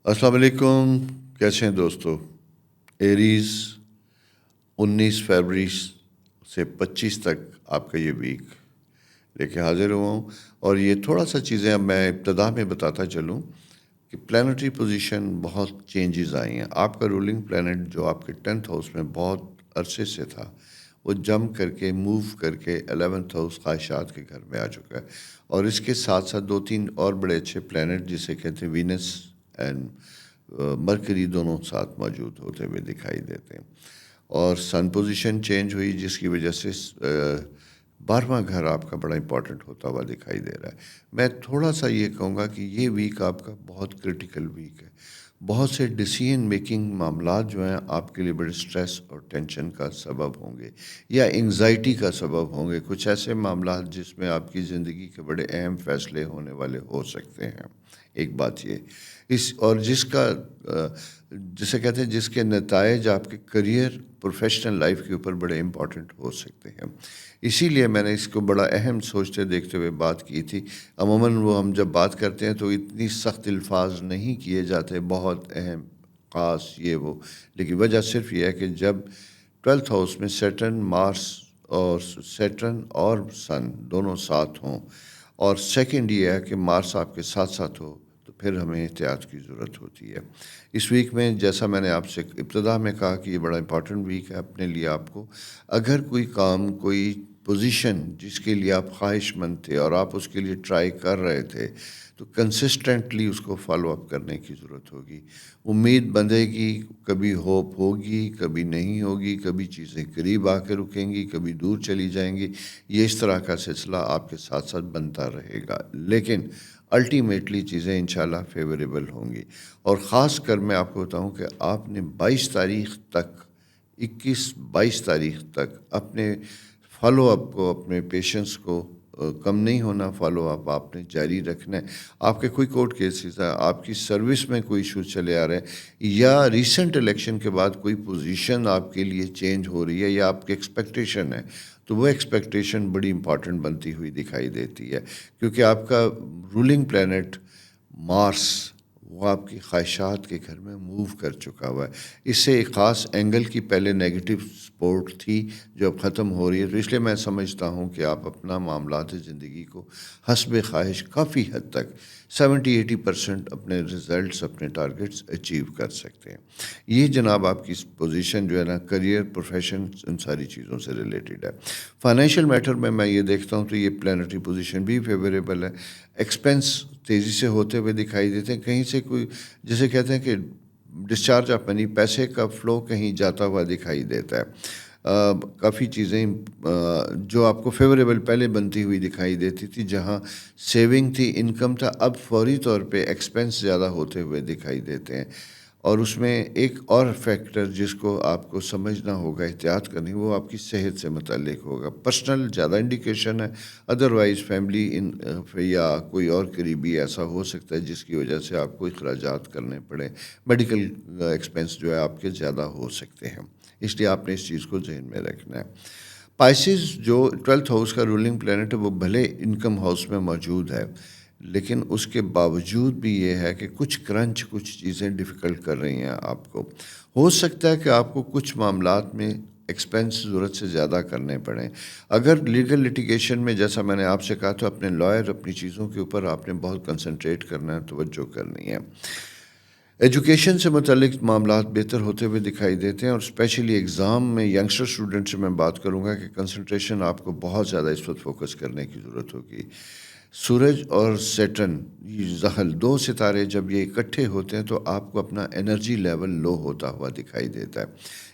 السلام علیکم، کیسے ہیں دوستو؟ ایریز 19 فروری سے 25 تک آپ کا یہ ویک لے کے حاضر ہوا ہوں، اور یہ تھوڑا سا چیزیں اب میں ابتدا میں بتاتا چلوں کہ پلانٹری پوزیشن بہت چینجز آئی ہیں۔ آپ کا رولنگ پلانٹ جو آپ کے 10th ہاؤس میں بہت عرصے سے تھا، وہ جمپ کر کے موو کر کے 11th ہاؤس خواہشات کے گھر میں آ چکا ہے، اور اس کے ساتھ ساتھ 2-3 اور بڑے اچھے پلانٹ جسے کہتے ہیں وینس اینڈ مرکری، دونوں ساتھ موجود ہوتے ہوئے دکھائی دیتے ہیں۔ اور سن پوزیشن چینج ہوئی، جس کی وجہ سے 12واں گھر آپ کا بڑا امپورٹنٹ ہوتا ہوا دکھائی دے رہا ہے۔ میں تھوڑا سا یہ کہوں گا کہ یہ ویک آپ کا بہت کرٹیکل ویک ہے۔ بہت سے ڈیسیژن میکنگ معاملات جو ہیں آپ کے لیے بڑے سٹریس اور ٹینشن کا سبب ہوں گے، یا انگزائٹی کا سبب ہوں گے۔ کچھ ایسے معاملات جس میں آپ کی زندگی کے بڑے اہم فیصلے ہونے والے ہو سکتے ہیں۔ ایک بات یہ اور جسے کہتے ہیں جس کے نتائج آپ کے کریئر، پروفیشنل لائف کے اوپر بڑے امپورٹنٹ ہو سکتے ہیں۔ اسی لیے میں نے اس کو بڑا اہم سوچتے دیکھتے ہوئے بات کی تھی۔ عموماً وہ ہم جب بات کرتے ہیں تو اتنی سخت الفاظ نہیں کیے جاتے، بہت اہم، خاص، یہ وہ، لیکن وجہ صرف یہ ہے کہ جب 12th ہاؤس میں سیٹرن اور سن دونوں ساتھ ہوں، اور سیکنڈ یہ ہے کہ مارس آپ کے ساتھ ساتھ ہو، تو پھر ہمیں احتیاط کی ضرورت ہوتی ہے۔ اس ویک میں جیسا میں نے آپ سے ابتدا میں کہا کہ یہ بڑا امپورٹنٹ ویک ہے اپنے لیے۔ آپ کو اگر کوئی کام، کوئی پوزیشن جس کے لیے آپ خواہش مند تھے اور آپ اس کے لیے ٹرائی کر رہے تھے، تو کنسسٹنٹلی اس کو فالو اپ کرنے کی ضرورت ہوگی۔ امید بندھے گی، کبھی ہوپ ہوگی، کبھی نہیں ہوگی، کبھی چیزیں قریب آ کے رکیں گی، کبھی دور چلی جائیں گی۔ یہ اس طرح کا سلسلہ آپ کے ساتھ ساتھ بنتا رہے گا، لیکن الٹیمیٹلی چیزیں انشاءاللہ فیوریبل ہوں گی۔ اور خاص کر میں آپ کو بتاؤں کہ آپ نے 22 تاریخ تک اپنے فالو اپ کو، اپنے پیشنس کو کم نہیں ہونا، فالو اپ آپ نے جاری رکھنا ہے۔ آپ کے کوئی کورٹ کیسز ہیں، آپ کی سروس میں کوئی ایشوز چلے آ رہے ہیں، یا ریسنٹ الیکشن کے بعد کوئی پوزیشن آپ کے لیے چینج ہو رہی ہے، یا آپ کی ایکسپیکٹیشن ہے، تو وہ ایکسپیکٹیشن بڑی امپورٹنٹ بنتی ہوئی دکھائی دیتی ہے، کیونکہ آپ کا رولنگ پلانٹ مارس، وہ آپ کی خواہشات کے گھر میں موو کر چکا ہوا ہے۔ اس سے ایک خاص اینگل کی پہلے نیگیٹو سپورٹ تھی جو اب ختم ہو رہی ہے، تو اس لیے میں سمجھتا ہوں کہ آپ اپنا معاملات زندگی کو حسب خواہش کافی حد تک 70-80% اپنے ریزلٹس، اپنے ٹارگٹس اچیو کر سکتے ہیں۔ یہ جناب آپ کی پوزیشن جو ہے نا، کریئر، پروفیشن، ان ساری چیزوں سے ریلیٹڈ ہے۔ فائنینشیل میٹر میں یہ دیکھتا ہوں تو یہ پلانٹری پوزیشن بھی فیوریبل ہے۔ ایکسپینس تیزی سے ہوتے ہوئے دکھائی دیتے ہیں، کہیں سے کوئی جسے کہتے ہیں کہ ڈسچارج آف منی، پیسے کا فلو کہیں جاتا ہوا دکھائی دیتا ہے۔ کافی چیزیں جو آپ کو فیوریبل پہلے بنتی ہوئی دکھائی دیتی تھی، جہاں سیونگ تھی، انکم تھا، اب فوری طور پہ ایکسپینس زیادہ ہوتے ہوئے دکھائی دیتے ہیں۔ اور اس میں ایک اور فیکٹر جس کو آپ کو سمجھنا ہوگا، احتیاط کرنی، وہ آپ کی صحت سے متعلق ہوگا۔ پرسنل زیادہ انڈیکیشن ہے، ادروائز فیملی یا کوئی اور قریبی ایسا ہو سکتا ہے جس کی وجہ سے آپ کو اخراجات کرنے پڑے، میڈیکل ایکسپینس جو ہے آپ کے زیادہ ہو سکتے ہیں، اس لیے آپ نے اس چیز کو ذہن میں رکھنا ہے۔ پائسز جو 12th ہاؤس کا رولنگ پلانٹ ہے، وہ بھلے انکم ہاؤس میں موجود ہے، لیکن اس کے باوجود بھی یہ ہے کہ کچھ چیزیں ڈیفیکلٹ کر رہی ہیں آپ کو۔ ہو سکتا ہے کہ آپ کو کچھ معاملات میں ایکسپینس ضرورت سے زیادہ کرنے پڑیں۔ اگر لیگل لیٹیگیشن میں، جیسا میں نے آپ سے کہا، تو اپنے لائر، اپنی چیزوں کے اوپر آپ نے بہت کنسنٹریٹ کرنا ہے، توجہ کرنی ہے۔ ایجوکیشن سے متعلق معاملات بہتر ہوتے ہوئے دکھائی دیتے ہیں، اور اسپیشلی ایگزام میں ینگسٹر اسٹوڈنٹ سے میں بات کروں گا کہ کنسنٹریشن آپ کو بہت زیادہ اس وقت فوکس کرنے کی ضرورت ہوگی۔ سورج اور سیٹرن، زحل، 2 ستارے جب یہ اکٹھے ہوتے ہیں تو آپ کو اپنا انرجی لیول لو ہوتا ہوا دکھائی دیتا ہے۔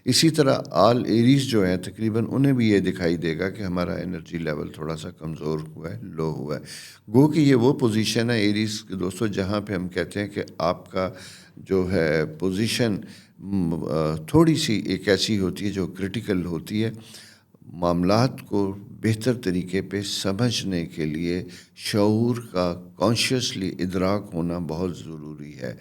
اسی طرح آل ایریز جو ہیں تقریباً انہیں بھی یہ دکھائی دے گا کہ ہمارا انرجی لیول تھوڑا سا کمزور ہوا ہے، لو ہوا ہے۔ گو کہ یہ وہ پوزیشن ہے ایریز کے دوستوں جہاں پہ ہم کہتے ہیں کہ آپ کا جو ہے پوزیشن تھوڑی سی ایک ایسی ہوتی ہے جو کرٹیکل ہوتی ہے، معاملات کو بہتر طریقے پہ سمجھنے کے لیے شعور کا کانشیسلی ادراک ہونا بہت ضروری ہے۔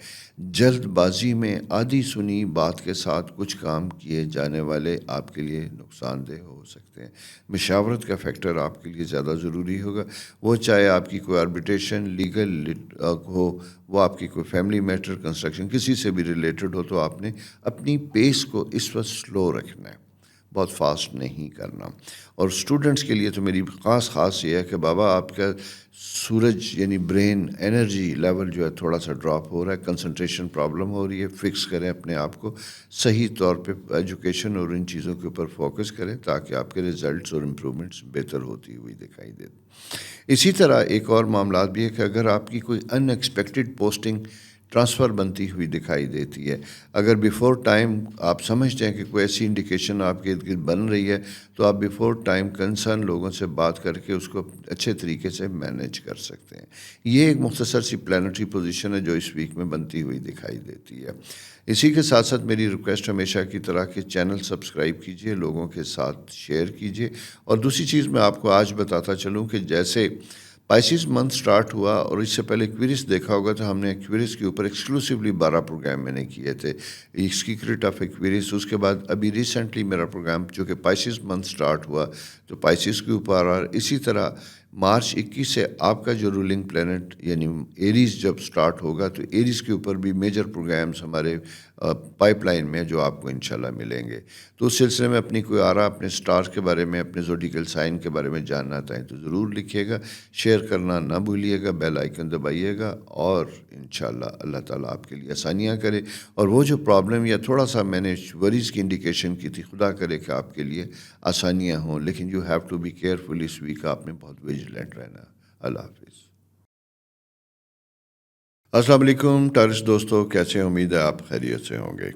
جلد بازی میں آدھی سنی بات کے ساتھ کچھ کام کیے جانے والے آپ کے لیے نقصان دہ ہو سکتے ہیں۔ مشاورت کا فیکٹر آپ کے لیے زیادہ ضروری ہوگا، وہ چاہے آپ کی کوئی آربیٹریشن لیگل ہو، وہ آپ کی کوئی فیملی میٹر کنسٹرکشن کسی سے بھی ریلیٹڈ ہو، تو آپ نے اپنی پیس کو اس وقت سلو رکھنا ہے، بہت فاسٹ نہیں کرنا۔ اور اسٹوڈنٹس کے لیے تو میری خاص یہ ہے کہ بابا آپ کا سورج یعنی برین انرجی لیول جو ہے تھوڑا سا ڈراپ ہو رہا ہے، کنسنٹریشن پرابلم ہو رہی ہے، فکس کریں اپنے آپ کو، صحیح طور پہ ایجوکیشن اور ان چیزوں کے اوپر فوکس کریں تاکہ آپ کے ریزلٹس اور امپرومنٹس بہتر ہوتی ہوئی دکھائی دیں۔ اسی طرح ایک اور معاملات بھی ہے کہ اگر آپ کی کوئی ان ایکسپیکٹڈ پوسٹنگ ٹرانسفر بنتی ہوئی دکھائی دیتی ہے، اگر بیفور ٹائم آپ سمجھتے ہیں کہ کوئی ایسی انڈیکیشن آپ کے ارد گرد بن رہی ہے، تو آپ بیفور ٹائم کنسرن لوگوں سے بات کر کے اس کو اچھے طریقے سے مینیج کر سکتے ہیں۔ یہ ایک مختصر سی پلانٹری پوزیشن ہے جو اس ویک میں بنتی ہوئی دکھائی دیتی ہے۔ اسی کے ساتھ ساتھ میری ریکویسٹ ہمیشہ کی طرح کہ چینل سبسکرائب کیجئے، لوگوں کے ساتھ شیئر کیجئے، اور دوسری چیز میں آپ کو آج بتاتا چلوں کہ جیسے پائسیز منتھ سٹارٹ ہوا اور اس سے پہلے کیورس دیکھا ہوگا تو ہم نے کیورس کے اوپر ایکسکلوسیولی 12 پروگرام میں نے کیے تھے، سیکرٹ آف ایکویریس۔ اس کے بعد ابھی ریسنٹلی میرا پروگرام جو کہ پائسیز منتھ سٹارٹ ہوا تو پائسیز کے اوپر، اور اسی طرح مارچ 21 سے آپ کا جو رولنگ پلینٹ یعنی ایریز جب سٹارٹ ہوگا تو ایریز کے اوپر بھی میجر پروگرامز ہمارے پائپ لائن میں جو آپ کو انشاءاللہ ملیں گے۔ تو اس سلسلے میں اپنی کوئی آرا اپنے سٹارز کے بارے میں، اپنے زوڈیکل سائن کے بارے میں جاننا چاہیں تو ضرور لکھیے گا، شیئر کرنا نہ بھولیے گا، بیل آئیکن دبائیے گا، اور انشاءاللہ اللہ تعالیٰ آپ کے لیے آسانیاں کرے، اور وہ جو پرابلم یا تھوڑا سا میں نے وریز کی انڈیکیشن کی تھی، خدا کرے کہ آپ کے لیے آسانیاں ہوں، لیکن you have to be careful. اس ویک آپ نے بہت ویجیلنٹ رہنا۔ اللہ حافظ۔ السلام علیکم ٹارس دوستو، کیسے ہیں؟ امید ہے آپ خیریت سے ہوں گے۔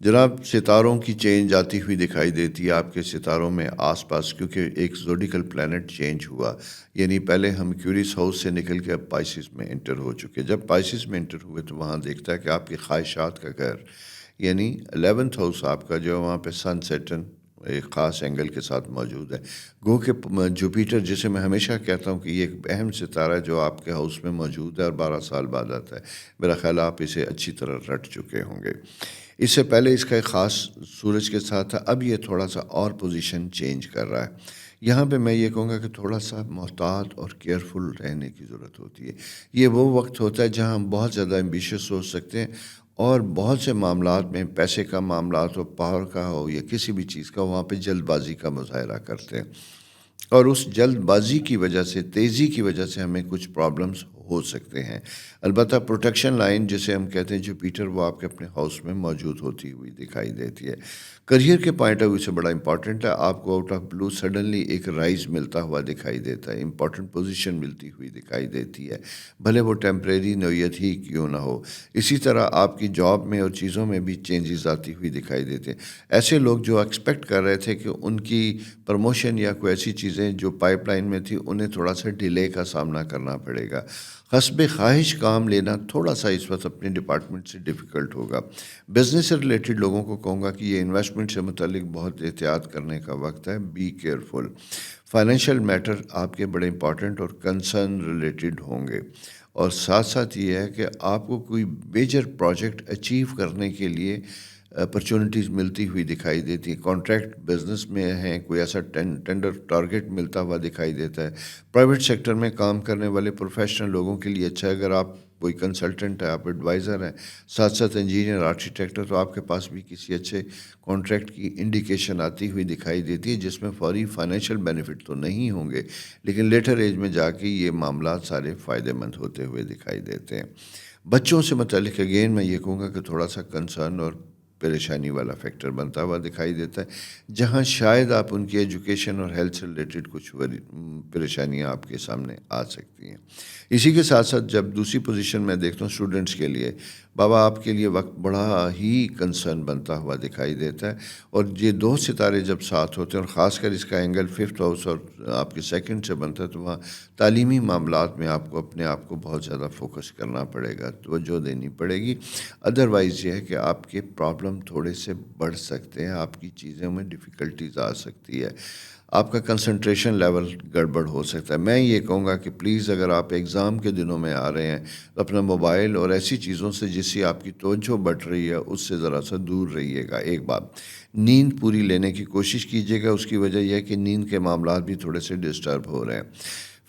جناب، ستاروں کی چینج آتی ہوئی دکھائی دیتی ہے آپ کے ستاروں میں آس پاس، کیونکہ ایک زوڈیکل پلانٹ چینج ہوا، یعنی پہلے ہم کیورس ہاؤس سے نکل کے اب پائسیز میں انٹر ہو چکے۔ جب پائسیز میں انٹر ہوئے تو وہاں دیکھتا ہے کہ آپ کی خواہشات کا گھر یعنی 11th ہاؤس آپ کا جو ہے وہاں پہ سن سیٹرن ایک خاص اینگل کے ساتھ موجود ہے۔ گو کہ جوپیٹر، جسے میں ہمیشہ کہتا ہوں کہ یہ ایک اہم ستارہ ہے جو آپ کے ہاؤس میں موجود ہے اور 12 سال بعد آتا ہے، میرا خیال آپ اسے اچھی طرح رٹ چکے ہوں گے۔ اس سے پہلے اس کا ایک خاص سورج کے ساتھ تھا، اب یہ تھوڑا سا اور پوزیشن چینج کر رہا ہے۔ یہاں پہ میں یہ کہوں گا کہ تھوڑا سا محتاط اور کیئرفل رہنے کی ضرورت ہوتی ہے۔ یہ وہ وقت ہوتا ہے جہاں ہم بہت زیادہ ایمبیشیس ہو سکتے ہیں، اور بہت سے معاملات میں، پیسے کا معاملات ہو، پاور کا ہو، یا کسی بھی چیز کا، وہاں پہ جلد بازی کا مظاہرہ کرتے ہیں، اور اس جلد بازی کی وجہ سے، تیزی کی وجہ سے ہمیں کچھ پرابلمز ہو سکتے ہیں۔ البتہ پروٹیکشن لائن جسے ہم کہتے ہیں جوپیٹر، وہ آپ کے اپنے ہاؤس میں موجود ہوتی ہوئی دکھائی دیتی ہے۔ کریئر کے پوائنٹ آف ویو سے بڑا امپورٹنٹ ہے، آپ کو آؤٹ آف بلو سڈنلی ایک رائز ملتا ہوا دکھائی دیتا ہے، امپورٹنٹ پوزیشن ملتی ہوئی دکھائی دیتی ہے، بھلے وہ ٹیمپریری نوعیت ہی کیوں نہ ہو۔ اسی طرح آپ کی جاب میں اور چیزوں میں بھی چینجز آتی ہوئی دکھائی دیتے ہیں۔ ایسے لوگ جو ایکسپیکٹ کر رہے تھے کہ ان کی پروموشن یا کوئی ایسی چیزیں جو پائپ لائن میں تھی، انہیں تھوڑا سا ڈیلے کا سامنا کرنا پڑے گا۔ حسب خواہش کام لینا تھوڑا سا اس وقت اپنے ڈپارٹمنٹ سے ڈیفیکلٹ ہوگا۔ بزنس سے ریلیٹڈ لوگوں کو کہوں گا کہ یہ انویسٹمنٹ سے متعلق بہت احتیاط کرنے کا وقت ہے، بی کیئرفل۔ فائنینشیل میٹر آپ کے بڑے امپورٹنٹ اور کنسرن ریلیٹڈ ہوں گے، اور ساتھ ساتھ یہ ہے کہ آپ کو کوئی میجر پروجیکٹ اچیو کرنے کے لیے اپرچونٹیز ملتی ہوئی دکھائی دیتی ہے۔ کانٹریکٹ بزنس میں ہیں، کوئی ایسا ٹینڈر ٹارگٹ ملتا ہوا دکھائی دیتا ہے۔ پرائیویٹ سیکٹر میں کام کرنے والے پروفیشنل لوگوں کے لیے اچھا ہے، اگر آپ کوئی کنسلٹنٹ ہے، آپ ایڈوائزر ہیں، ساتھ ساتھ انجینئر، آرکیٹیکٹ ہے، تو آپ کے پاس بھی کسی اچھے کانٹریکٹ کی انڈیکیشن آتی ہوئی دکھائی دیتی ہے، جس میں فوری فائنینشیل بینیفٹ تو نہیں ہوں گے، لیکن لیٹر ایج میں جا کے یہ معاملات سارے فائدہ مند ہوتے ہوئے دکھائی دیتے ہیں۔ بچوں سے متعلق اگین میں یہ کہوں گا کہ تھوڑا سا کنسرن اور پریشانی والا فیکٹر بنتا ہوا دکھائی دیتا ہے، جہاں شاید آپ ان کی ایجوکیشن اور ہیلتھ سے ریلیٹڈ کچھ پریشانیاں آپ کے سامنے آ سکتی ہیں۔ اسی کے ساتھ ساتھ جب دوسری پوزیشن میں دیکھتا ہوں اسٹوڈنٹس کے لیے، بابا آپ کے لیے وقت بڑا ہی کنسرن بنتا ہوا دکھائی دیتا ہے، اور یہ دو ستارے جب ساتھ ہوتے ہیں، اور خاص کر اس کا اینگل 5th ہاؤس اور آپ کے 2nd سے بنتا ہے، تو وہاں تعلیمی معاملات میں آپ کو اپنے آپ کو بہت زیادہ فوکس کرنا پڑے گا، توجہ دینی پڑے گی۔ ادروائز یہ ہے کہ آپ کے پرابلم تھوڑے سے بڑھ سکتے ہیں، آپ کی چیزوں میں ڈیفیکلٹیز آ سکتی ہے۔ آپ کا کنسنٹریشن لیول گڑبڑ ہو سکتا ہے. میں یہ کہوں گا کہ پلیز اگر آپ ایگزام کے دنوں میں آ رہے ہیں تو اپنا موبائل اور ایسی چیزوں سے جس سے آپ کی توجہ بڑھ رہی ہے اس سے ذرا سا دور رہیے گا. ایک بات، نیند پوری لینے کی کوشش کیجیے گا. اس کی وجہ یہ ہے کہ نیند کے معاملات بھی تھوڑے سے ڈسٹرب ہو رہے ہیں.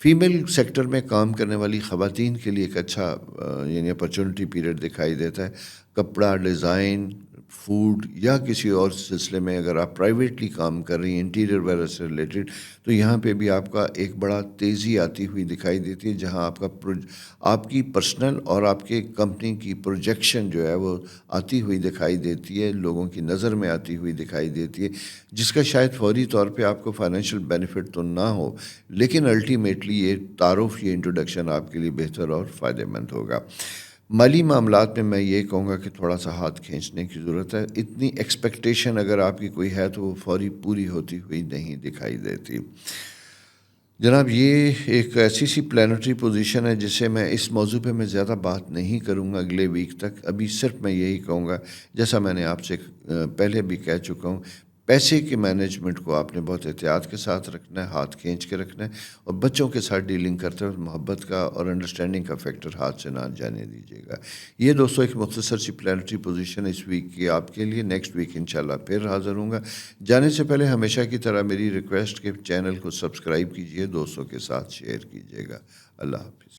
فیمیل سیکٹر میں کام کرنے والی خواتین کے لیے ایک اچھا یعنی اپرچونٹی پیریڈ دکھائی دیتا ہے. کپڑا ڈیزائن، فوڈ یا کسی اور سلسلے میں اگر آپ پرائیویٹلی کام کر رہی ہیں انٹیریئر وغیرہ سے ریلیٹڈ، تو یہاں پہ بھی آپ کا ایک بڑا تیزی آتی ہوئی دکھائی دیتی ہے، جہاں آپ کی پرسنل اور آپ کے کمپنی کی پروجیکشن جو ہے وہ آتی ہوئی دکھائی دیتی ہے، لوگوں کی نظر میں آتی ہوئی دکھائی دیتی ہے، جس کا شاید فوری طور پہ آپ کو فائنینشیل بینیفٹ تو نہ ہو، لیکن الٹیمیٹلی یہ تعارف، یہ انٹروڈکشن آپ کے لیے بہتر اور فائدہ مند ہوگا. مالی معاملات میں یہ کہوں گا کہ تھوڑا سا ہاتھ کھینچنے کی ضرورت ہے. اتنی ایکسپیکٹیشن اگر آپ کی کوئی ہے تو وہ فوری پوری ہوتی ہوئی نہیں دکھائی دیتی. جناب، یہ ایک ایسی سی پلانٹری پوزیشن ہے جس سے میں اس موضوع پہ میں زیادہ بات نہیں کروں گا اگلے ویک تک. ابھی صرف میں یہی کہوں گا، جیسا میں نے آپ سے پہلے بھی کہہ چکا ہوں، پیسے کے مینجمنٹ کو آپ نے بہت احتیاط کے ساتھ رکھنا ہے، ہاتھ کھینچ کے رکھنا ہے، اور بچوں کے ساتھ ڈیلنگ کرتے وقت محبت کا اور انڈرسٹینڈنگ کا فیکٹر ہاتھ سے نہ جانے دیجیے گا. یہ دوستو ایک مختصر سی پلانٹری پوزیشن اس ویک کی آپ کے لیے. نیکسٹ ویک انشاءاللہ پھر حاضر ہوں گا. جانے سے پہلے ہمیشہ کی طرح میری ریکویسٹ کہ چینل کو سبسکرائب کیجیے، دوستوں کے ساتھ شیئر کیجیے گا. اللہ حافظ.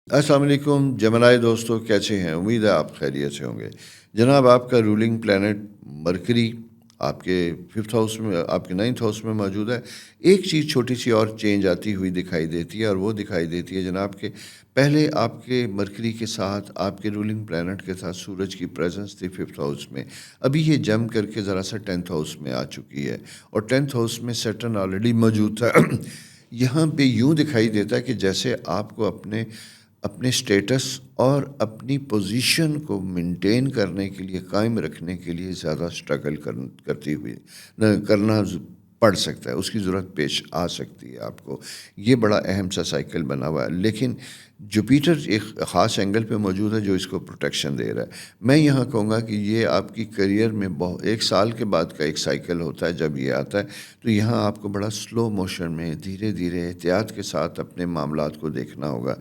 السلام علیکم جمنائے دوستو، کیسے ہیں؟ امید ہے آپ خیریت سے ہوں گے. جناب، آپ کا رولنگ پلانٹ مرکری آپ کے 5th ہاؤس میں، آپ کے 9th ہاؤس میں موجود ہے. ایک چیز چھوٹی سی اور چینج آتی ہوئی دکھائی دیتی ہے، اور وہ دکھائی دیتی ہے جناب کہ پہلے آپ کے مرکری کے ساتھ آپ کے رولنگ پلانٹ کے ساتھ سورج کی پریزنس تھی 5th ہاؤس میں. ابھی یہ جم کر کے ذرا سا 10th ہاؤس میں آ چکی ہے، اور 10th ہاؤس میں سیٹرن آلریڈی موجود تھا. یہاں پہ یوں دکھائی دیتا ہے کہ جیسے آپ کو اپنے سٹیٹس اور اپنی پوزیشن کو مینٹین کرنے کے لیے، قائم رکھنے کے لیے زیادہ سٹرگل کرتی ہوئی کرنا پڑ سکتا ہے، اس کی ضرورت پیش آ سکتی ہے آپ کو. یہ بڑا اہم سا سائیکل بنا ہوا ہے، لیکن جوپیٹر ایک خاص اینگل پہ موجود ہے جو اس کو پروٹیکشن دے رہا ہے. میں یہاں کہوں گا کہ یہ آپ کی کیریئر میں ایک سال کے بعد کا ایک سائیکل ہوتا ہے. جب یہ آتا ہے تو یہاں آپ کو بڑا سلو موشن میں دھیرے دھیرے احتیاط کے ساتھ اپنے معاملات کو دیکھنا ہوگا.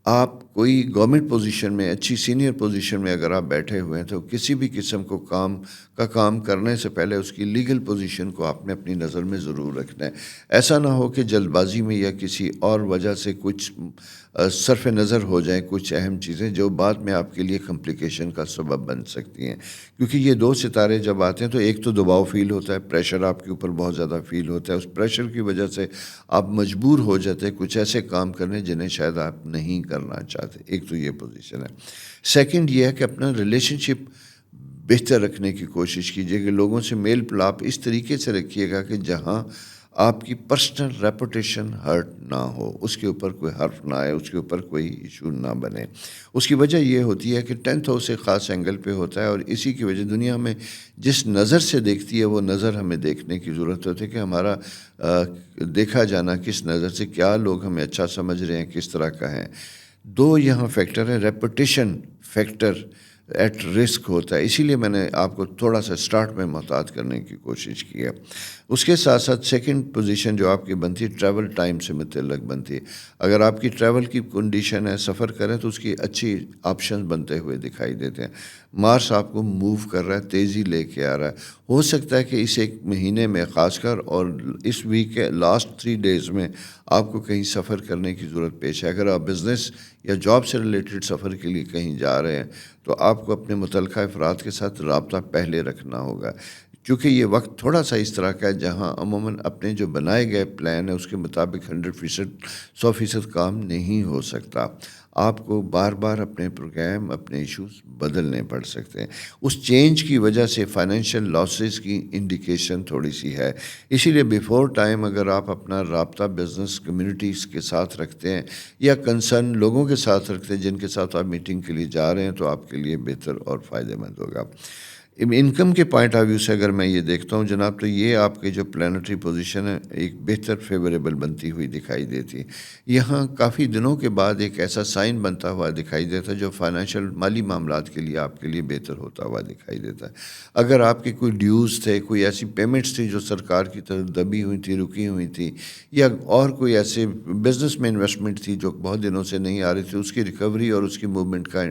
آپ کوئی گورنمنٹ پوزیشن میں، اچھی سینئر پوزیشن میں اگر آپ بیٹھے ہوئے ہیں تو کسی بھی قسم کو کام کرنے سے پہلے اس کی لیگل پوزیشن کو آپ نے اپنی نظر میں ضرور رکھنا ہے. ایسا نہ ہو کہ جلد بازی میں یا کسی اور وجہ سے کچھ صرف نظر ہو جائیں کچھ اہم چیزیں جو بعد میں آپ کے لیے کمپلیکیشن کا سبب بن سکتی ہیں. کیونکہ یہ 2 ستارے جب آتے ہیں تو ایک تو دباؤ فیل ہوتا ہے، پریشر آپ کے اوپر بہت زیادہ فیل ہوتا ہے. اس پریشر کی وجہ سے آپ مجبور ہو جاتے ہیں کچھ ایسے کام کرنے جنہیں شاید آپ نہیں کرنا چاہتے. ایک تو یہ پوزیشن ہے. سیکنڈ یہ ہے کہ اپنا ریلیشن شپ بہتر رکھنے کی کوشش کیجیے کہ لوگوں سے میل پلاپ اس طریقے سے رکھیے گا کہ جہاں آپ کی پرسنل ریپوٹیشن ہرٹ نہ ہو، اس کے اوپر کوئی حرف نہ آئے، اس کے اوپر کوئی ایشو نہ بنے. اس کی وجہ یہ ہوتی ہے کہ 10th ہاؤس ایک خاص اینگل پہ ہوتا ہے، اور اسی کی وجہ دنیا میں جس نظر سے دیکھتی ہے وہ نظر ہمیں دیکھنے کی ضرورت ہوتی ہے کہ ہمارا دیکھا جانا کس نظر سے، کیا لوگ ہمیں اچھا سمجھ رہے ہیں، کس طرح کا ہے. 2 یہاں فیکٹر ہیں. ریپوٹیشن فیکٹر ایٹ رسک ہوتا ہے، اسی لیے میں نے آپ کو تھوڑا سا سٹارٹ میں محتاط کرنے کی کوشش کی ہے. اس کے ساتھ ساتھ سیکنڈ پوزیشن جو آپ کی بنتی ہے ٹریول ٹائم سے متعلق بنتی ہے. اگر آپ کی ٹریول کی کنڈیشن ہے، سفر کریں تو اس کی اچھی آپشن بنتے ہوئے دکھائی دیتے ہیں. مارس آپ کو موو کر رہا ہے، تیزی لے کے آ رہا ہے. ہو سکتا ہے کہ اس ایک مہینے میں خاص کر اور اس ویک کے لاسٹ 3 ڈیز میں آپ کو کہیں سفر کرنے کی ضرورت پیش ہے. اگر آپ بزنس یا جاب سے ریلیٹڈ سفر کے لیے کہیں جا رہے ہیں تو آپ کو اپنے متعلقہ افراد کے ساتھ رابطہ پہلے رکھنا ہوگا، کیونکہ یہ وقت تھوڑا سا اس طرح کا ہے جہاں عموماً اپنے جو بنائے گئے پلان ہے اس کے مطابق 100% کام نہیں ہو سکتا. آپ کو بار بار اپنے پروگرام، اپنے ایشوز بدلنے پڑ سکتے ہیں. اس چینج کی وجہ سے فائنینشیل لاسز کی انڈیکیشن تھوڑی سی ہے. اسی لیے بیفور ٹائم اگر آپ اپنا رابطہ بزنس کمیونٹیز کے ساتھ رکھتے ہیں یا کنسرن لوگوں کے ساتھ رکھتے ہیں جن کے ساتھ آپ میٹنگ کے لیے جا رہے ہیں تو آپ کے لیے بہتر اور فائدہ مند ہوگا. انکم کے پوائنٹ آف ویو سے اگر میں یہ دیکھتا ہوں جناب، تو یہ آپ کے جو پلانٹری پوزیشن ہے ایک بہتر فیوریبل بنتی ہوئی دکھائی دیتی ہے۔ یہاں کافی دنوں کے بعد ایک ایسا سائن بنتا ہوا دکھائی دیتا ہے جو فائنینشیل مالی معاملات کے لیے آپ کے لیے بہتر ہوتا ہوا دکھائی دیتا ہے۔ اگر آپ کے کوئی ڈیوز تھے، کوئی ایسی پیمنٹس تھی جو سرکار کی طرف دبی ہوئی تھی، رکی ہوئی تھی، یا اور کوئی ایسے بزنس میں انویسٹمنٹ تھی جو بہت دنوں سے نہیں آ رہی تھی، اس کی ریکوری اور اس کی موومنٹ کا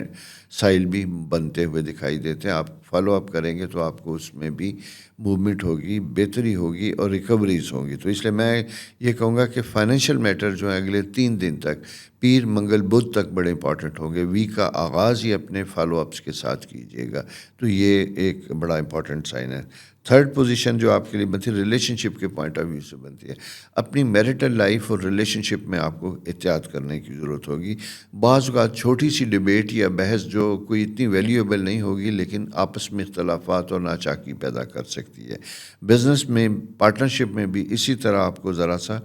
سائل بھی بنتے ہوئے دکھائی دیتے ہیں۔ آپ فالو اپ کریں گے تو آپ کو اس میں بھی موومنٹ ہوگی، بہتری ہوگی اور ریکوریز ہوں گی۔ تو اس لیے میں یہ کہوں گا کہ فائنینشیل میٹر جو ہے اگلے 3 دن تک، پیر منگل بدھ تک بڑے امپورٹنٹ ہوں گے۔ ویک کا آغاز ہی اپنے فالو اپس کے ساتھ کیجیے گا، تو یہ ایک بڑا امپورٹنٹ سائن ہے۔ تھرڈ پوزیشن جو آپ کے لیے بنتی ہے ریلیشن شپ کے پوائنٹ آف ویو سے بنتی ہے۔ اپنی میریٹل لائف اور ریلیشن شپ میں آپ کو احتیاط کرنے کی ضرورت ہوگی۔ بعض اوقات چھوٹی سی ڈیبیٹ یا بحث جو کوئی اتنی ویلیویبل نہیں ہوگی لیکن آپس میں اختلافات اور ناچاکی پیدا کر سکتی ہے۔ بزنس میں پارٹنرشپ میں بھی اسی طرح آپ کو ذرا سا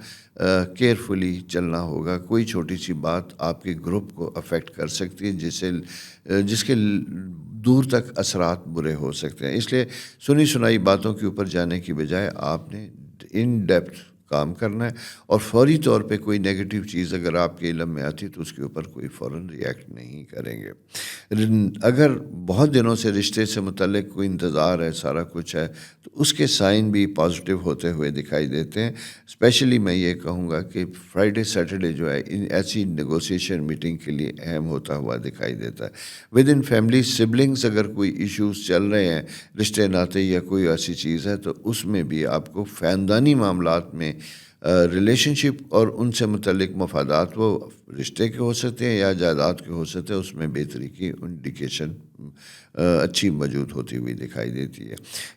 کیئرفلی چلنا ہوگا۔ کوئی چھوٹی سی بات آپ کے گروپ کو افیکٹ کر سکتی ہے جس کے دور تک اثرات برے ہو سکتے ہیں۔ اس لیے سنی سنائی باتوں کے اوپر جانے کی بجائے آپ نے ان ڈیپتھ کام کرنا ہے، اور فوری طور پہ کوئی نیگیٹو چیز اگر آپ کے علم میں آتی تو اس کے اوپر کوئی فوراً ریئیکٹ نہیں کریں گے۔ اگر بہت دنوں سے رشتے سے متعلق کوئی انتظار ہے، سارا کچھ ہے، تو اس کے سائن بھی پازیٹیو ہوتے ہوئے دکھائی دیتے ہیں۔ اسپیشلی میں یہ کہوں گا کہ فرائیڈے سیٹرڈے جو ہے ایسی نیگوسیشن میٹنگ کے لیے اہم ہوتا ہوا دکھائی دیتا ہے۔ ود ان فیملی سبلنگز اگر کوئی ایشوز چل رہے ہیں، رشتے ناتے یا کوئی ایسی چیز ہے، تو اس میں بھی آپ کو خاندانی معاملات میں ریلیشن شپ اور ان سے متعلق مفادات، وہ رشتے کے ہو سکتے ہیں یا جائیداد کے ہو سکتے ہیں، اس میں بہتری کی انڈیکیشن اچھی موجود ہوتی ہوئی دکھائی دیتی ہے۔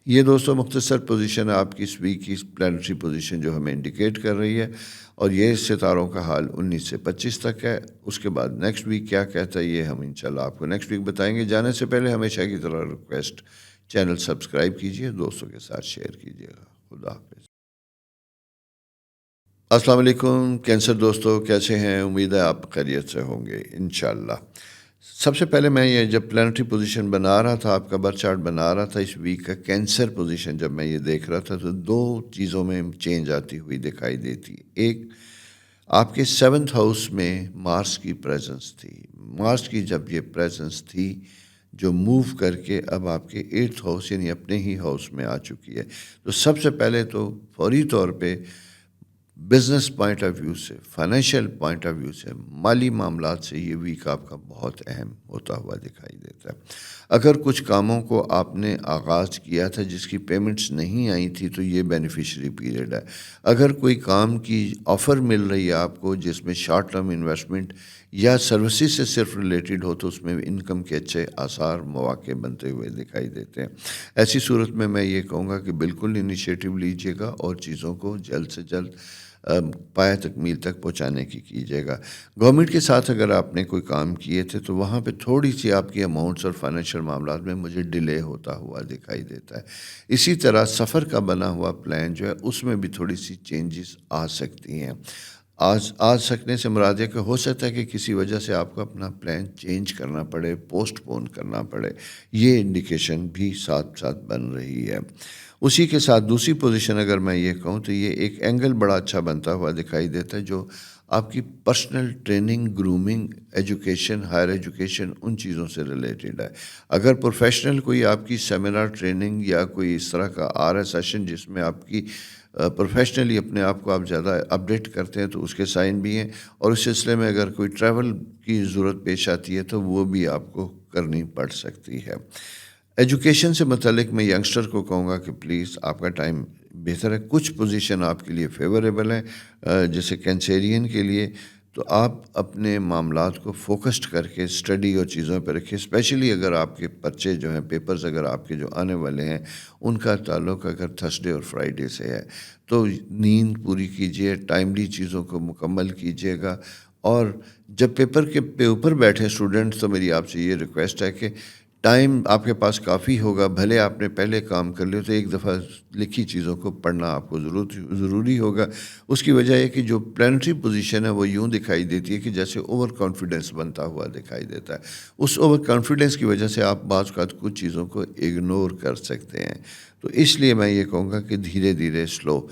یہ دوستوں مختصر پوزیشن آپ کی اس ویک کی پلانٹری پوزیشن جو ہمیں انڈیکیٹ کر رہی ہے، اور یہ ستاروں کا حال 19 سے 25 تک ہے۔ اس کے بعد نیکسٹ ویک کیا کہتا ہے یہ ہم انشاءاللہ آپ کو نیکسٹ ویک بتائیں گے۔ جانے سے پہلے ہمیشہ کی طرح ریکویسٹ، چینل سبسکرائب کیجیے، دوستوں کے ساتھ شیئر کیجیے گا۔ خدا حافظ۔ السلام علیکم کینسر دوستو، کیسے ہیں؟ امید ہے آپ خیریت سے ہوں گے انشاءاللہ۔ سب سے پہلے میں یہ جب پلانٹری پوزیشن بنا رہا تھا، آپ کا برتھ چارٹ بنا رہا تھا اس ویک کا کینسر پوزیشن جب میں یہ دیکھ رہا تھا، تو 2 چیزوں میں چینج آتی ہوئی دکھائی دیتی۔ ایک، آپ کے 7th ہاؤس میں مارس کی پریزنس تھی۔ مارس کی جب یہ پریزنس تھی جو موو کر کے اب آپ کے 8th ہاؤس یعنی اپنے ہی ہاؤس میں آ چکی ہے، تو سب سے پہلے تو فوری طور پہ بزنس پوائنٹ آف ویو سے، فائنینشیل پوائنٹ آف ویو سے، مالی معاملات سے یہ ویک آپ کا بہت اہم ہوتا ہوا دکھائی دیتا ہے۔ اگر کچھ کاموں کو آپ نے آغاز کیا تھا جس کی پیمنٹس نہیں آئی تھی تو یہ بینیفیشری پیریڈ ہے۔ اگر کوئی کام کی آفر مل رہی ہے آپ کو جس میں شارٹ ٹرم انویسٹمنٹ یا سروسز سے صرف ریلیٹڈ ہو، تو اس میں انکم کے اچھے آثار مواقع بنتے ہوئے دکھائی دیتے ہیں۔ ایسی صورت میں یہ کہوں گا کہ بالکل انیشیٹو لیجیے گا اور چیزوں کو جلد سے جلد پایہ تکمیل تک پہنچانے کی کیجیے گا۔ گورنمنٹ کے ساتھ اگر آپ نے کوئی کام کیے تھے تو وہاں پہ تھوڑی سی آپ کی اماؤنٹس اور فائنینشیل معاملات میں مجھے ڈیلے ہوتا ہوا دکھائی دیتا ہے۔ اسی طرح سفر کا بنا ہوا پلان جو ہے اس میں بھی تھوڑی سی چینجز آ سکتی ہیں۔ آ سکنے سے مراد ہے کہ ہو سکتا ہے کہ کسی وجہ سے آپ کو اپنا پلان چینج کرنا پڑے، پوسٹ پون کرنا پڑے، یہ انڈیکیشن بھی ساتھ ساتھ بن رہی ہے۔ اسی کے ساتھ دوسری پوزیشن اگر میں یہ کہوں تو یہ ایک اینگل بڑا اچھا بنتا ہوا دکھائی دیتا ہے جو آپ کی personal training, grooming, education, higher education, ان چیزوں سے ریلیٹڈ ہے۔ اگر پروفیشنل کوئی آپ کی سیمینار ٹریننگ یا کوئی اس طرح کا آ رہا سیشن جس میں آپ کی پروفیشنلی اپنے آپ کو آپ زیادہ اپڈیٹ کرتے ہیں تو اس کے سائن بھی ہیں، اور اس سلسلے میں اگر کوئی ٹریول کی ضرورت پیش آتی ہے تو وہ بھی آپ کو کرنی پڑ سکتی ہے۔ ایجوکیشن سے متعلق میں ینگسٹر کو کہوں گا کہ پلیز آپ کا ٹائم بہتر ہے۔ کچھ پوزیشن آپ کے لیے فیوریبل ہیں، جیسے کینسیرین کے لیے، تو آپ اپنے معاملات کو فوکسڈ کر کے اسٹڈی اور چیزوں پہ رکھیں، اسپیشلی اگر آپ کے پرچے جو ہیں، پیپرز اگر آپ کے جو آنے والے ہیں ان کا تعلق اگر تھرسڈے اور فرائیڈے سے ہے تو نیند پوری کیجیے، ٹائملی چیزوں کو مکمل کیجیے گا، اور جب پیپر کے اوپر بیٹھے اسٹوڈنٹس تو میری آپ سے یہ ریکویسٹ ہے کہ ٹائم آپ کے پاس کافی ہوگا، بھلے آپ نے پہلے کام کر لیا تو ایک دفعہ لکھی چیزوں کو پڑھنا آپ کو ضروری ہوگا۔ اس کی وجہ ہے کہ جو پلانٹری پوزیشن ہے وہ یوں دکھائی دیتی ہے کہ جیسے اوور کانفیڈنس بنتا ہوا دکھائی دیتا ہے۔ اس اوور کانفیڈنس کی وجہ سے آپ بعض اوقات کچھ چیزوں کو اگنور کر سکتے ہیں۔ تو اس لیے میں یہ کہوں گا کہ دھیرے دھیرے سلو۔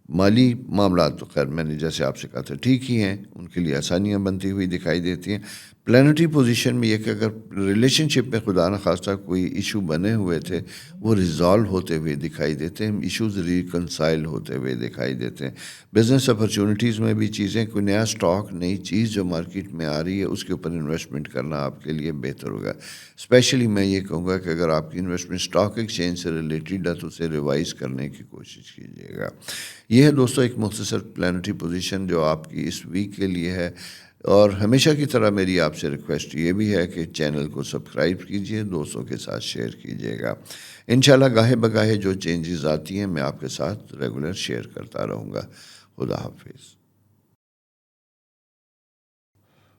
مالی معاملات تو خیر میں نے جیسے آپ سے کہا تھا ٹھیک ہی ہیں، ان کے لیے آسانیاں بنتی ہوئی دکھائی دیتی ہیں۔ پلانٹری پوزیشن میں یہ کہ اگر ریلیشن شپ میں خدا نخواستہ کوئی ایشو بنے ہوئے تھے وہ ریزالو ہوتے ہوئے دکھائی دیتے ہیں، ایشوز ریکنسائل ہوتے ہوئے دکھائی دیتے ہیں۔ بزنس اپرچونیٹیز میں بھی چیزیں، کوئی نیا سٹاک، نئی چیز جو مارکیٹ میں آ رہی ہے اس کے اوپر انویسٹمنٹ کرنا آپ کے لیے بہتر ہوگا۔ اسپیشلی میں یہ کہوں گا کہ اگر آپ کی انویسٹمنٹ سٹاک ایکسچینج سے ریلیٹڈ ہے تو اسے ریوائز کرنے کی کوشش کیجیے گا۔ یہ ہے دوستو ایک مختصر پلانٹری پوزیشن جو آپ کی اس ویک کے لیے ہے، اور ہمیشہ کی طرح میری آپ سے ریکویسٹ یہ بھی ہے کہ چینل کو سبسکرائب کیجئے، دوستوں کے ساتھ شیئر کیجئے گا۔ انشاءاللہ گاہے بگاہے جو چینجز آتی ہیں میں آپ کے ساتھ ریگولر شیئر کرتا رہوں گا۔ خدا حافظ۔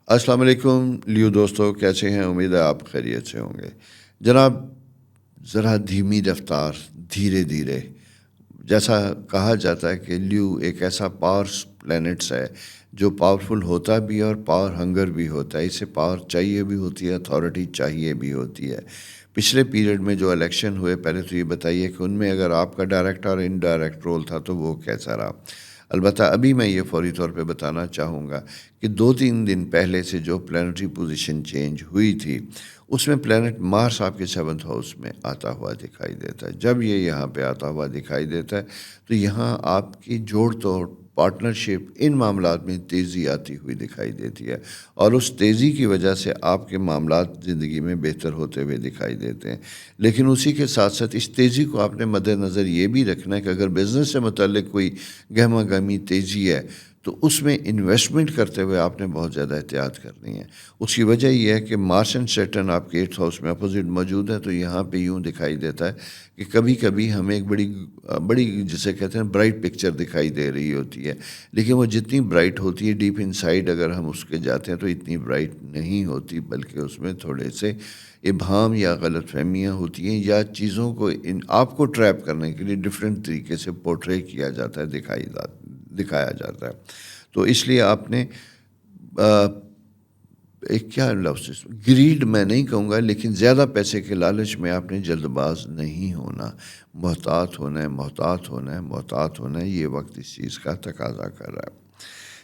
السلام علیکم لیو دوستو، کیسے ہیں؟ امید ہے آپ خیریت سے ہوں گے۔ جناب، ذرا دھیمی رفتار، دھیرے دھیرے، جیسا کہا جاتا ہے کہ لیو ایک ایسا پاور پلینٹس ہے جو پاورفل ہوتا بھی ہے اور پاور ہنگر بھی ہوتا ہے۔ اسے پاور چاہیے بھی ہوتی ہے، اتھارٹی چاہیے بھی ہوتی ہے۔ پچھلے پیریڈ میں جو الیکشن ہوئے، پہلے تو یہ بتائیے کہ ان میں اگر آپ کا ڈائریکٹ اور انڈائریکٹ رول تھا تو وہ کیسا رہا؟ البتہ ابھی میں یہ فوری طور پہ بتانا چاہوں گا کہ 2-3 دن پہلے سے جو پلانٹری پوزیشن چینج ہوئی تھی اس میں پلانٹ مارس آپ کے 7th ہاؤس میں آتا ہوا دکھائی دیتا ہے۔ جب یہ یہاں پہ آتا ہوا دکھائی دیتا ہے تو یہاں آپ کی جوڑ توڑ، پارٹنرشپ، ان معاملات میں تیزی آتی ہوئی دکھائی دیتی ہے، اور اس تیزی کی وجہ سے آپ کے معاملات زندگی میں بہتر ہوتے ہوئے دکھائی دیتے ہیں۔ لیکن اسی کے ساتھ ساتھ اس تیزی کو آپ نے مد نظر یہ بھی رکھنا ہے کہ اگر بزنس سے متعلق کوئی گہما گہمی تیزی ہے تو اس میں انویسٹمنٹ کرتے ہوئے آپ نے بہت زیادہ احتیاط کرنی ہے۔ اس کی وجہ یہ ہے کہ مارس اینڈ سیٹرن آپ کے 8th ہاؤس میں اپوزٹ موجود ہے، تو یہاں پہ یوں دکھائی دیتا ہے کہ کبھی کبھی ہمیں ایک بڑی جسے کہتے ہیں برائٹ پکچر دکھائی دے رہی ہوتی ہے، لیکن وہ جتنی برائٹ ہوتی ہے ڈیپ انسائیڈ اگر ہم اس کے جاتے ہیں تو اتنی برائٹ نہیں ہوتی، بلکہ اس میں تھوڑے سے ابہام یا غلط فہمیاں ہوتی ہیں، یا چیزوں کو آپ کو ٹریپ کرنے کے لیے ڈفرینٹ طریقے سے پورٹرے کیا جاتا ہے، دکھایا جاتا ہے۔ تو اس لیے آپ نے ایک کیا لفظ، گریڈ میں نہیں کہوں گا، لیکن زیادہ پیسے کے لالچ میں آپ نے جلد باز نہیں ہونا، محتاط ہونا ہے، محتاط ہونا ہے، محتاط ہونا ہے۔ یہ وقت اس چیز کا تقاضا کر رہا ہے۔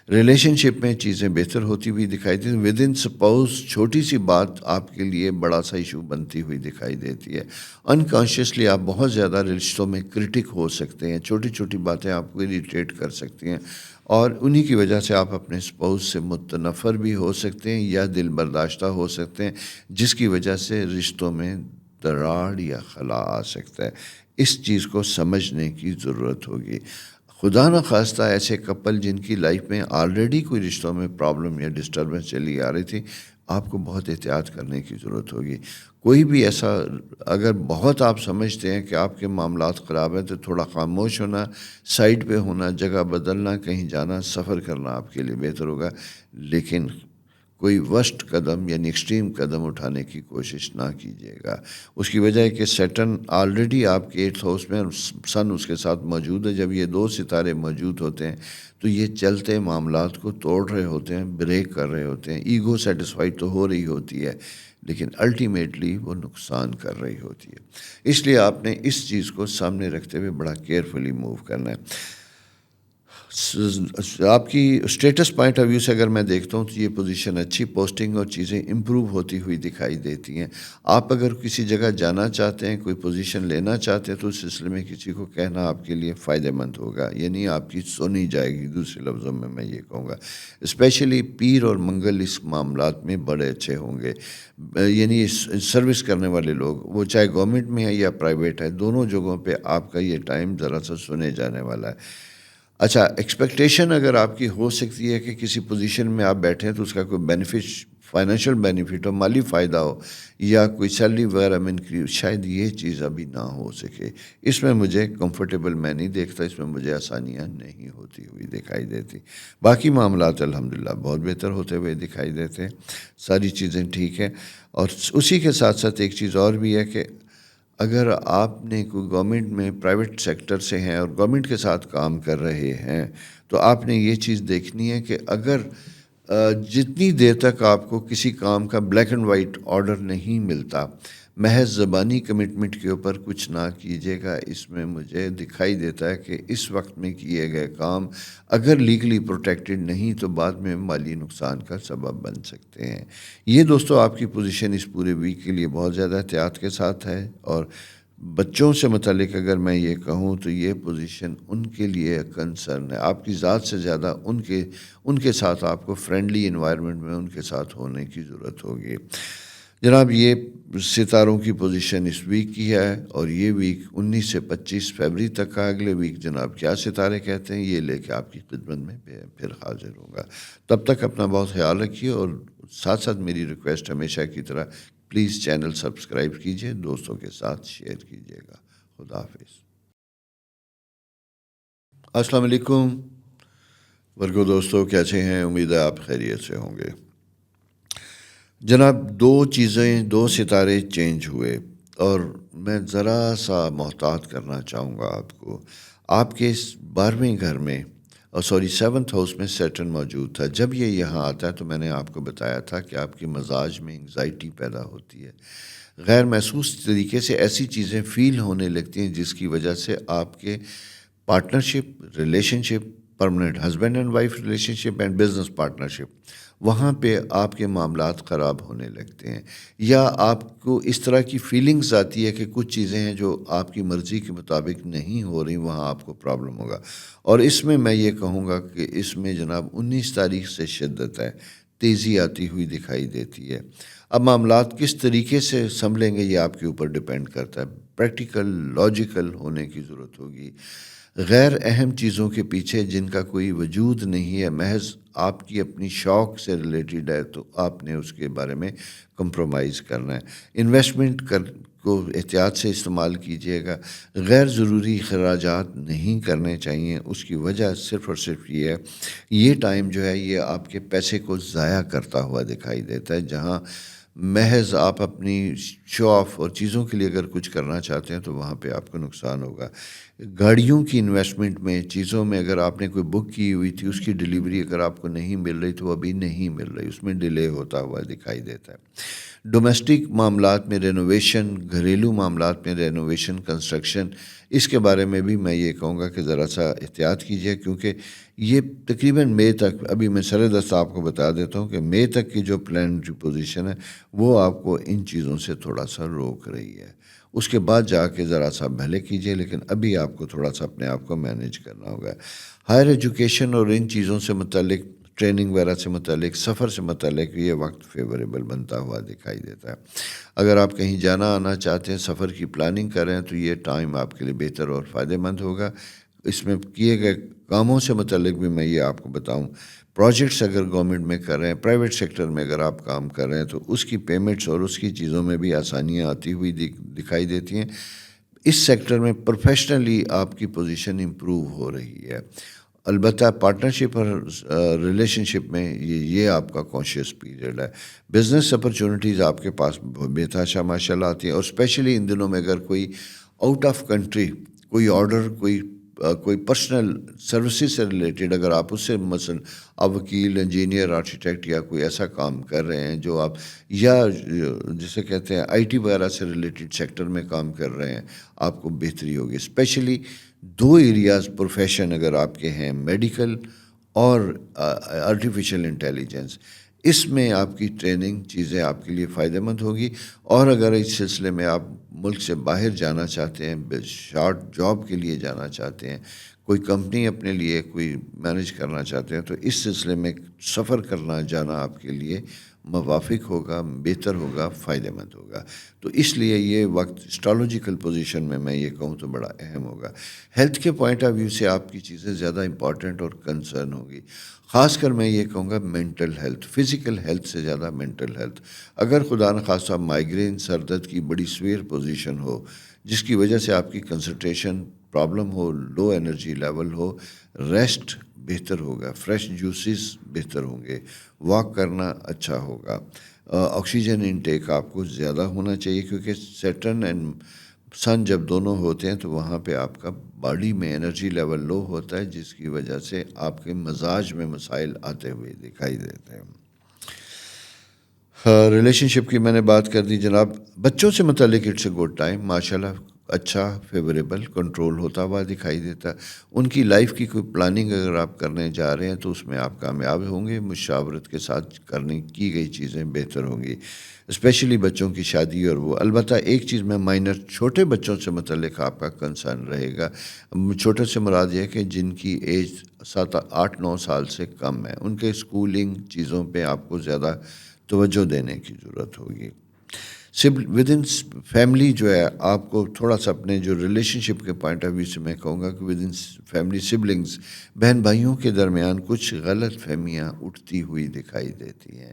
ریلیشن شپ میں چیزیں بہتر ہوتی ہوئی دکھائی دیتی ہیں۔ ود ان سپوز چھوٹی سی بات آپ کے لیے بڑا سا ایشو بنتی ہوئی دکھائی دیتی ہے۔ انکانشیسلی آپ بہت زیادہ رشتوں میں کرٹک ہو سکتے ہیں، چھوٹی چھوٹی باتیں آپ کو اریٹیٹ کر سکتی ہیں، اور انہی کی وجہ سے آپ اپنے سپوز سے متنفر بھی ہو سکتے ہیں یا دل برداشتہ ہو سکتے ہیں، جس کی وجہ سے رشتوں میں دراڑ یا خلا آ سکتا ہے۔ اس چیز کو سمجھنے کی ضرورت ہوگی۔ خدا نخواستہ ایسے کپل جن کی لائف میں آلریڈی کوئی رشتوں میں پرابلم یا ڈسٹربنس چلی آ رہی تھی، آپ کو بہت احتیاط کرنے کی ضرورت ہوگی۔ کوئی بھی ایسا اگر بہت آپ سمجھتے ہیں کہ آپ کے معاملات خراب ہیں تو تھوڑا خاموش ہونا، سائڈ پہ ہونا، جگہ بدلنا، کہیں جانا، سفر کرنا آپ کے لیے بہتر ہوگا، لیکن کوئی ورسٹ قدم یعنی ایکسٹریم قدم اٹھانے کی کوشش نہ کیجیے گا۔ اس کی وجہ ہے کہ سیٹرن آلریڈی آپ کے 8th ہاؤس میں، سن اس کے ساتھ موجود ہے۔ جب یہ 2 ستارے موجود ہوتے ہیں تو یہ چلتے معاملات کو توڑ رہے ہوتے ہیں، بریک کر رہے ہوتے ہیں۔ ایگو سیٹسفائی تو ہو رہی ہوتی ہے، لیکن الٹیمیٹلی وہ نقصان کر رہی ہوتی ہے۔ اس لیے آپ نے اس چیز کو سامنے رکھتے ہوئے بڑا کیئرفلی موو کرنا ہے۔ آپ کی اسٹیٹس پوائنٹ آف ویو سے اگر میں دیکھتا ہوں تو یہ پوزیشن اچھی، پوسٹنگ اور چیزیں امپروو ہوتی ہوئی دکھائی دیتی ہیں۔ آپ اگر کسی جگہ جانا چاہتے ہیں، کوئی پوزیشن لینا چاہتے ہیں تو اس سلسلے میں کسی کو کہنا آپ کے لیے فائدہ مند ہوگا، یعنی آپ کی سنی جائے گی۔ دوسرے لفظوں میں یہ کہوں گا اسپیشلی پیر اور منگل اس معاملات میں بڑے اچھے ہوں گے، یعنی سروس کرنے والے لوگ، وہ چاہے گورنمنٹ میں ہے یا پرائیویٹ ہے، دونوں جگہوں پہ آپ کا یہ ٹائم ذرا سا سنے جانے والا ہے۔ اچھا، ایکسپیکٹیشن اگر آپ کی ہو سکتی ہے کہ کسی پوزیشن میں آپ بیٹھیں تو اس کا کوئی فائنینشیل بینیفٹ ہو، مالی فائدہ ہو یا کوئی سیلری وغیرہ میں انکریز، شاید یہ چیز ابھی نہ ہو سکے. اس میں مجھے کمفرٹیبل میں نہیں دیکھتا، اس میں مجھے آسانیاں نہیں ہوتی ہوئی دکھائی دیتی. باقی معاملات الحمدللہ بہت بہتر ہوتے ہوئے دکھائی دیتے ہیں، ساری چیزیں ٹھیک ہیں. اور اسی کے ساتھ ساتھ ایک چیز اور بھی ہے کہ اگر آپ نے کوئی گورنمنٹ میں پرائیویٹ سیکٹر سے ہیں اور گورنمنٹ کے ساتھ کام کر رہے ہیں تو آپ نے یہ چیز دیکھنی ہے کہ اگر جتنی دیر تک آپ کو کسی کام کا بلیک اینڈ وائٹ آرڈر نہیں ملتا، محض زبانی کمٹمنٹ کے اوپر کچھ نہ کیجیے گا. اس میں مجھے دکھائی دیتا ہے کہ اس وقت میں کیے گئے کام اگر لیگلی پروٹیکٹڈ نہیں تو بعد میں مالی نقصان کا سبب بن سکتے ہیں. یہ دوستو آپ کی پوزیشن اس پورے ویک کے لیے بہت زیادہ احتیاط کے ساتھ ہے. اور بچوں سے متعلق اگر میں یہ کہوں تو یہ پوزیشن ان کے لیے کنسرن ہے. آپ کی ذات سے زیادہ ان کے ساتھ آپ کو فرینڈلی انوائرمنٹ میں ان کے ساتھ ہونے کی ضرورت ہوگی. جناب یہ ستاروں کی پوزیشن اس ویک کی ہے اور یہ ویک 19 سے 25 فروری تک کا. اگلے ویک جناب کیا ستارے کہتے ہیں یہ لے کے آپ کی خدمت میں پھر حاضر ہوں گا. تب تک اپنا بہت خیال رکھیے اور ساتھ ساتھ میری ریکویسٹ ہمیشہ کی طرح پلیز چینل سبسکرائب کیجئے، دوستوں کے ساتھ شیئر کیجئے گا. خدا حافظ. السلام علیکم ورگو دوستو، کیسے ہیں؟ امید ہے آپ خیریت سے ہوں گے. جناب دو ستارے چینج ہوئے اور میں ذرا سا محتاط کرنا چاہوں گا آپ کو. آپ کے 12ویں گھر میں 7th ہاؤس میں سیٹرن موجود تھا. جب یہ یہاں آتا ہے تو میں نے آپ کو بتایا تھا کہ آپ کے مزاج میں انگزائٹی پیدا ہوتی ہے، غیر محسوس طریقے سے ایسی چیزیں فیل ہونے لگتی ہیں جس کی وجہ سے آپ کے partnership, relation ship, permanent husband and wife relation ship and business partnership, وہاں پہ آپ کے معاملات خراب ہونے لگتے ہیں، یا آپ کو اس طرح کی فیلنگز آتی ہے کہ کچھ چیزیں ہیں جو آپ کی مرضی کے مطابق نہیں ہو رہی، وہاں آپ کو پرابلم ہوگا. اور اس میں یہ کہوں گا کہ اس میں جناب 19 تاریخ سے شدت ہے، تیزی آتی ہوئی دکھائی دیتی ہے. اب معاملات کس طریقے سے سنبھلیں گے یہ آپ کے اوپر ڈیپینڈ کرتا ہے. پریکٹیکل، لاجیکل ہونے کی ضرورت ہوگی. غیر اہم چیزوں کے پیچھے جن کا کوئی وجود نہیں ہے، محض آپ کی اپنی شوق سے ریلیٹڈ ہے تو آپ نے اس کے بارے میں کمپرومائز کرنا ہے. انویسٹمنٹ کو احتیاط سے استعمال کیجیے گا. غیر ضروری اخراجات نہیں کرنے چاہیے. اس کی وجہ صرف اور صرف یہ ہے، یہ ٹائم جو ہے یہ آپ کے پیسے کو ضائع کرتا ہوا دکھائی دیتا ہے. جہاں محض آپ اپنی شو آف اور چیزوں کے لیے اگر کچھ کرنا چاہتے ہیں تو وہاں پہ آپ کو نقصان ہوگا. گاڑیوں کی انویسٹمنٹ میں، چیزوں میں اگر آپ نے کوئی بک کی ہوئی تھی اس کی ڈیلیوری اگر آپ کو نہیں مل رہی تو وہ ابھی نہیں مل رہی، اس میں ڈیلے ہوتا ہوا دکھائی دیتا ہے. ڈومیسٹک معاملات میں رینوویشن، گھریلو معاملات میں رینوویشن، کنسٹرکشن، اس کے بارے میں بھی میں یہ کہوں گا کہ ذرا سا احتیاط کیجیے، کیونکہ یہ تقریباً مئی تک، ابھی میں سر دست آپ کو بتا دیتا ہوں کہ مئی تک کی جو پلانٹری پوزیشن ہے وہ آپ کو ان چیزوں سے تھوڑا سا روک رہی ہے. اس کے بعد جا کے ذرا سا بھلے کیجیے، لیکن ابھی آپ کو تھوڑا سا اپنے آپ کو مینیج کرنا ہوگا. ہائر ایجوکیشن اور ان چیزوں سے متعلق، ٹریننگ وغیرہ سے متعلق، سفر سے متعلق یہ وقت فیوریبل بنتا ہوا دکھائی دیتا ہے. اگر آپ کہیں جانا آنا چاہتے ہیں، سفر کی پلاننگ کر رہے ہیں تو یہ ٹائم آپ کے لیے بہتر اور فائدہ مند ہوگا. اس میں کیے گئے کاموں سے متعلق بھی میں یہ آپ کو بتاؤں، پروجیکٹس اگر گورنمنٹ میں کر رہے ہیں، پرائیویٹ سیکٹر میں اگر آپ کام کر رہے ہیں تو اس کی پیمنٹس اور اس کی چیزوں میں بھی آسانیاں آتی ہوئی دکھائی دیتی ہیں. اس سیکٹر میں پروفیشنلی آپ کی پوزیشن امپروو ہو رہی ہے. البتہ پارٹنرشپ اور ریلیشن شپ میں یہ آپ کا کانشیس پیریڈ ہے. بزنس اپرچونیٹیز آپ کے پاس بے ماشاء اللہ آتی ہیں، اور اسپیشلی ان دنوں میں اگر کوئی آؤٹ آف کنٹری کوئی آرڈر، کوئی پرسنل سروسز سے ریلیٹڈ اگر آپ اس سے مثلا آپ وکیل، انجینئر، آرکیٹیکٹ یا کوئی ایسا کام کر رہے ہیں جو آپ، یا جسے کہتے ہیں آئی ٹی وغیرہ سے ریلیٹڈ سیکٹر میں کام کر رہے ہیں، آپ کو بہتری ہوگی. اسپیشلی 2 ایریاز پروفیشن اگر آپ کے ہیں، میڈیکل اور آرٹیفیشل انٹیلیجنس، اس میں آپ کی ٹریننگ چیزیں آپ کے لیے فائدہ مند ہوگی. اور اگر اس سلسلے میں آپ ملک سے باہر جانا چاہتے ہیں، شارٹ جاب کے لیے جانا چاہتے ہیں، کوئی کمپنی اپنے لیے کوئی مینیج کرنا چاہتے ہیں، تو اس سلسلے میں سفر کرنا جانا آپ کے لیے موافق ہوگا، بہتر ہوگا، فائدہ مند ہوگا. تو اس لیے یہ وقت اسٹرالوجیکل پوزیشن میں یہ کہوں تو بڑا اہم ہوگا. ہیلتھ کے پوائنٹ آف ویو سے آپ کی چیزیں زیادہ امپورٹنٹ اور کنسرن ہوگی. خاص کر میں یہ کہوں گا مینٹل ہیلتھ، فزیکل ہیلتھ سے زیادہ مینٹل ہیلتھ. اگر خدا نخواستہ مائیگرین، سر درد کی بڑی سویئر پوزیشن ہو جس کی وجہ سے آپ کی کنسنٹریشن پرابلم ہو، لو انرجی لیول ہو، ریسٹ بہتر ہوگا، فریش جوسز بہتر ہوں گے، واک کرنا اچھا ہوگا. آکسیجن انٹیک آپ کو زیادہ ہونا چاہیے کیونکہ سیٹرن اینڈ سن جب دونوں ہوتے ہیں تو وہاں پہ آپ کا باڈی میں انرجی لیول لو ہوتا ہے، جس کی وجہ سے آپ کے مزاج میں مسائل آتے ہوئے دکھائی دیتے ہیں. ریلیشن شپ کی میں نے بات کر دی جناب. بچوں سے متعلق اٹس اے گڈ ٹائم، ماشاء اللہ اچھا فیوریبل کنٹرول ہوتا ہوا دکھائی دیتا. ان کی لائف کی کوئی پلاننگ اگر آپ کرنے جا رہے ہیں تو اس میں آپ کامیاب ہوں گے. مشاورت کے ساتھ کرنے کی گئی چیزیں بہتر ہوں گی، اسپیشلی بچوں کی شادی اور وہ. البتہ ایک چیز میں مائنر چھوٹے بچوں سے متعلق آپ کا کنسرن رہے گا. چھوٹے سے مراد یہ ہے کہ جن کی ایج 8-9 سال سے کم ہے، ان کے اسکولنگ چیزوں پہ آپ کو زیادہ توجہ دینے کی ضرورت ہوگی. ود ان فیملی جو ہے آپ کو تھوڑا سا اپنے جو ریلیشن شپ کے پوائنٹ آف ویو سے میں کہوں گا کہ ود ان فیملی سبلنگس، بہن بھائیوں کے درمیان کچھ غلط فہمیاں اٹھتی ہوئی دکھائی دیتی ہیں.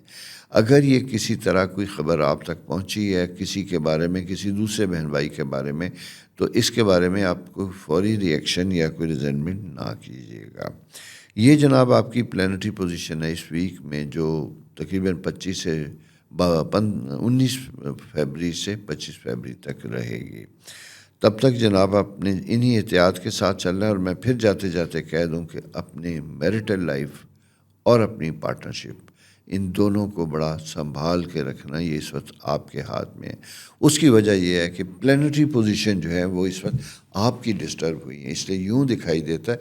اگر یہ کسی طرح کوئی خبر آپ تک پہنچی ہے کسی کے بارے میں، کسی دوسرے بہن بھائی کے بارے میں، تو اس کے بارے میں آپ کو فوری ری ایکشن یا کوئی ریزنمنٹ نہ کیجیے گا. یہ جناب آپ کی پلانٹری پوزیشن ہے اس ویک میں، جو تقریباً 19 فیبری سے 25 فیبری تک رہے گی. تب تک جناب اپنے انہی احتیاط کے ساتھ چلنا ہے. اور میں پھر جاتے جاتے کہہ دوں کہ اپنے میرٹل لائف اور اپنی پارٹنرشپ، ان دونوں کو بڑا سنبھال کے رکھنا یہ اس وقت آپ کے ہاتھ میں ہے. اس کی وجہ یہ ہے کہ پلانٹری پوزیشن جو ہے وہ اس وقت آپ کی ڈسٹرب ہوئی ہے، اس لیے یوں دکھائی دیتا ہے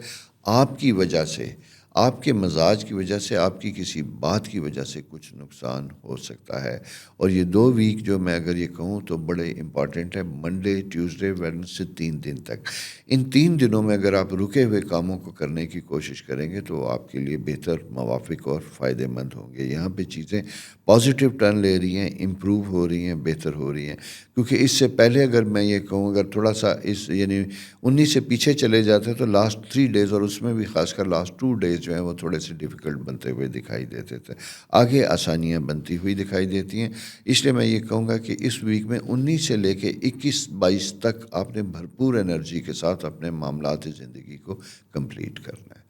آپ کی وجہ سے، آپ کے مزاج کی وجہ سے، آپ کی کسی بات کی وجہ سے کچھ نقصان ہو سکتا ہے. اور یہ 2 ویک جو میں اگر یہ کہوں تو بڑے امپورٹنٹ ہے، منڈے، ٹیوزڈے، ویڈنسڈے، 3 دن تک. ان 3 دنوں میں اگر آپ رکے ہوئے کاموں کو کرنے کی کوشش کریں گے تو آپ کے لیے بہتر، موافق اور فائدہ مند ہوں گے. یہاں پہ چیزیں پازیٹیو ٹرن لے رہی ہیں، امپروو ہو رہی ہیں، بہتر ہو رہی ہیں. کیونکہ اس سے پہلے اگر میں یہ کہوں، اگر تھوڑا سا یعنی 19 سے پیچھے چلے جاتے ہیں تو لاسٹ 3 ڈیز، اور اس میں بھی خاص کر لاسٹ 2 ڈیز جو ہیں وہ تھوڑے سے ڈیفیکلٹ بنتے ہوئے دکھائی دیتے تھے. آگے آسانیاں بنتی ہوئی دکھائی دیتی ہیں. اس لیے میں یہ کہوں گا کہ اس ویک میں 19 سے لے کے 21-22 تک آپ نے بھرپور انرجی کے ساتھ اپنے معاملات زندگی کو کمپلیٹ کرنا ہے.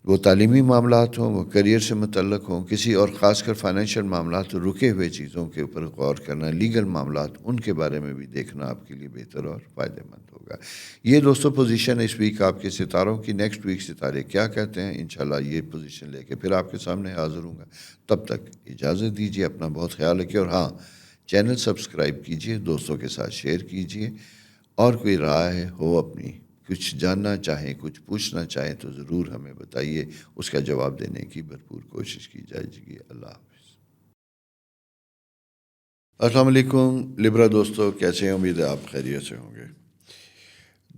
وہ تعلیمی معاملات ہوں، وہ کیریئر سے متعلق ہوں، کسی اور خاص کر فائنینشیل معاملات، رکے ہوئے چیزوں کے اوپر غور کرنا، لیگل معاملات، ان کے بارے میں بھی دیکھنا آپ کے لیے بہتر اور فائدہ مند ہوگا. یہ دوستو پوزیشن اس ویک آپ کے ستاروں کی. نیکسٹ ویک ستارے کیا کہتے ہیں، انشاءاللہ یہ پوزیشن لے کے پھر آپ کے سامنے حاضر ہوں گا. تب تک اجازت دیجیے، اپنا بہت خیال رکھیے. اور ہاں، چینل سبسکرائب کیجیے، دوستوں کے ساتھ شیئر کیجیے. اور کوئی رائے ہو اپنی، کچھ جاننا چاہیں، کچھ پوچھنا چاہیں تو ضرور ہمیں بتائیے، اس کا جواب دینے کی بھرپور کوشش کی جائے گی. اللہ حافظ. السلام علیکم لبرا دوستو، کیسے ہیں؟ امید ہے آپ خیریت سے ہوں گے.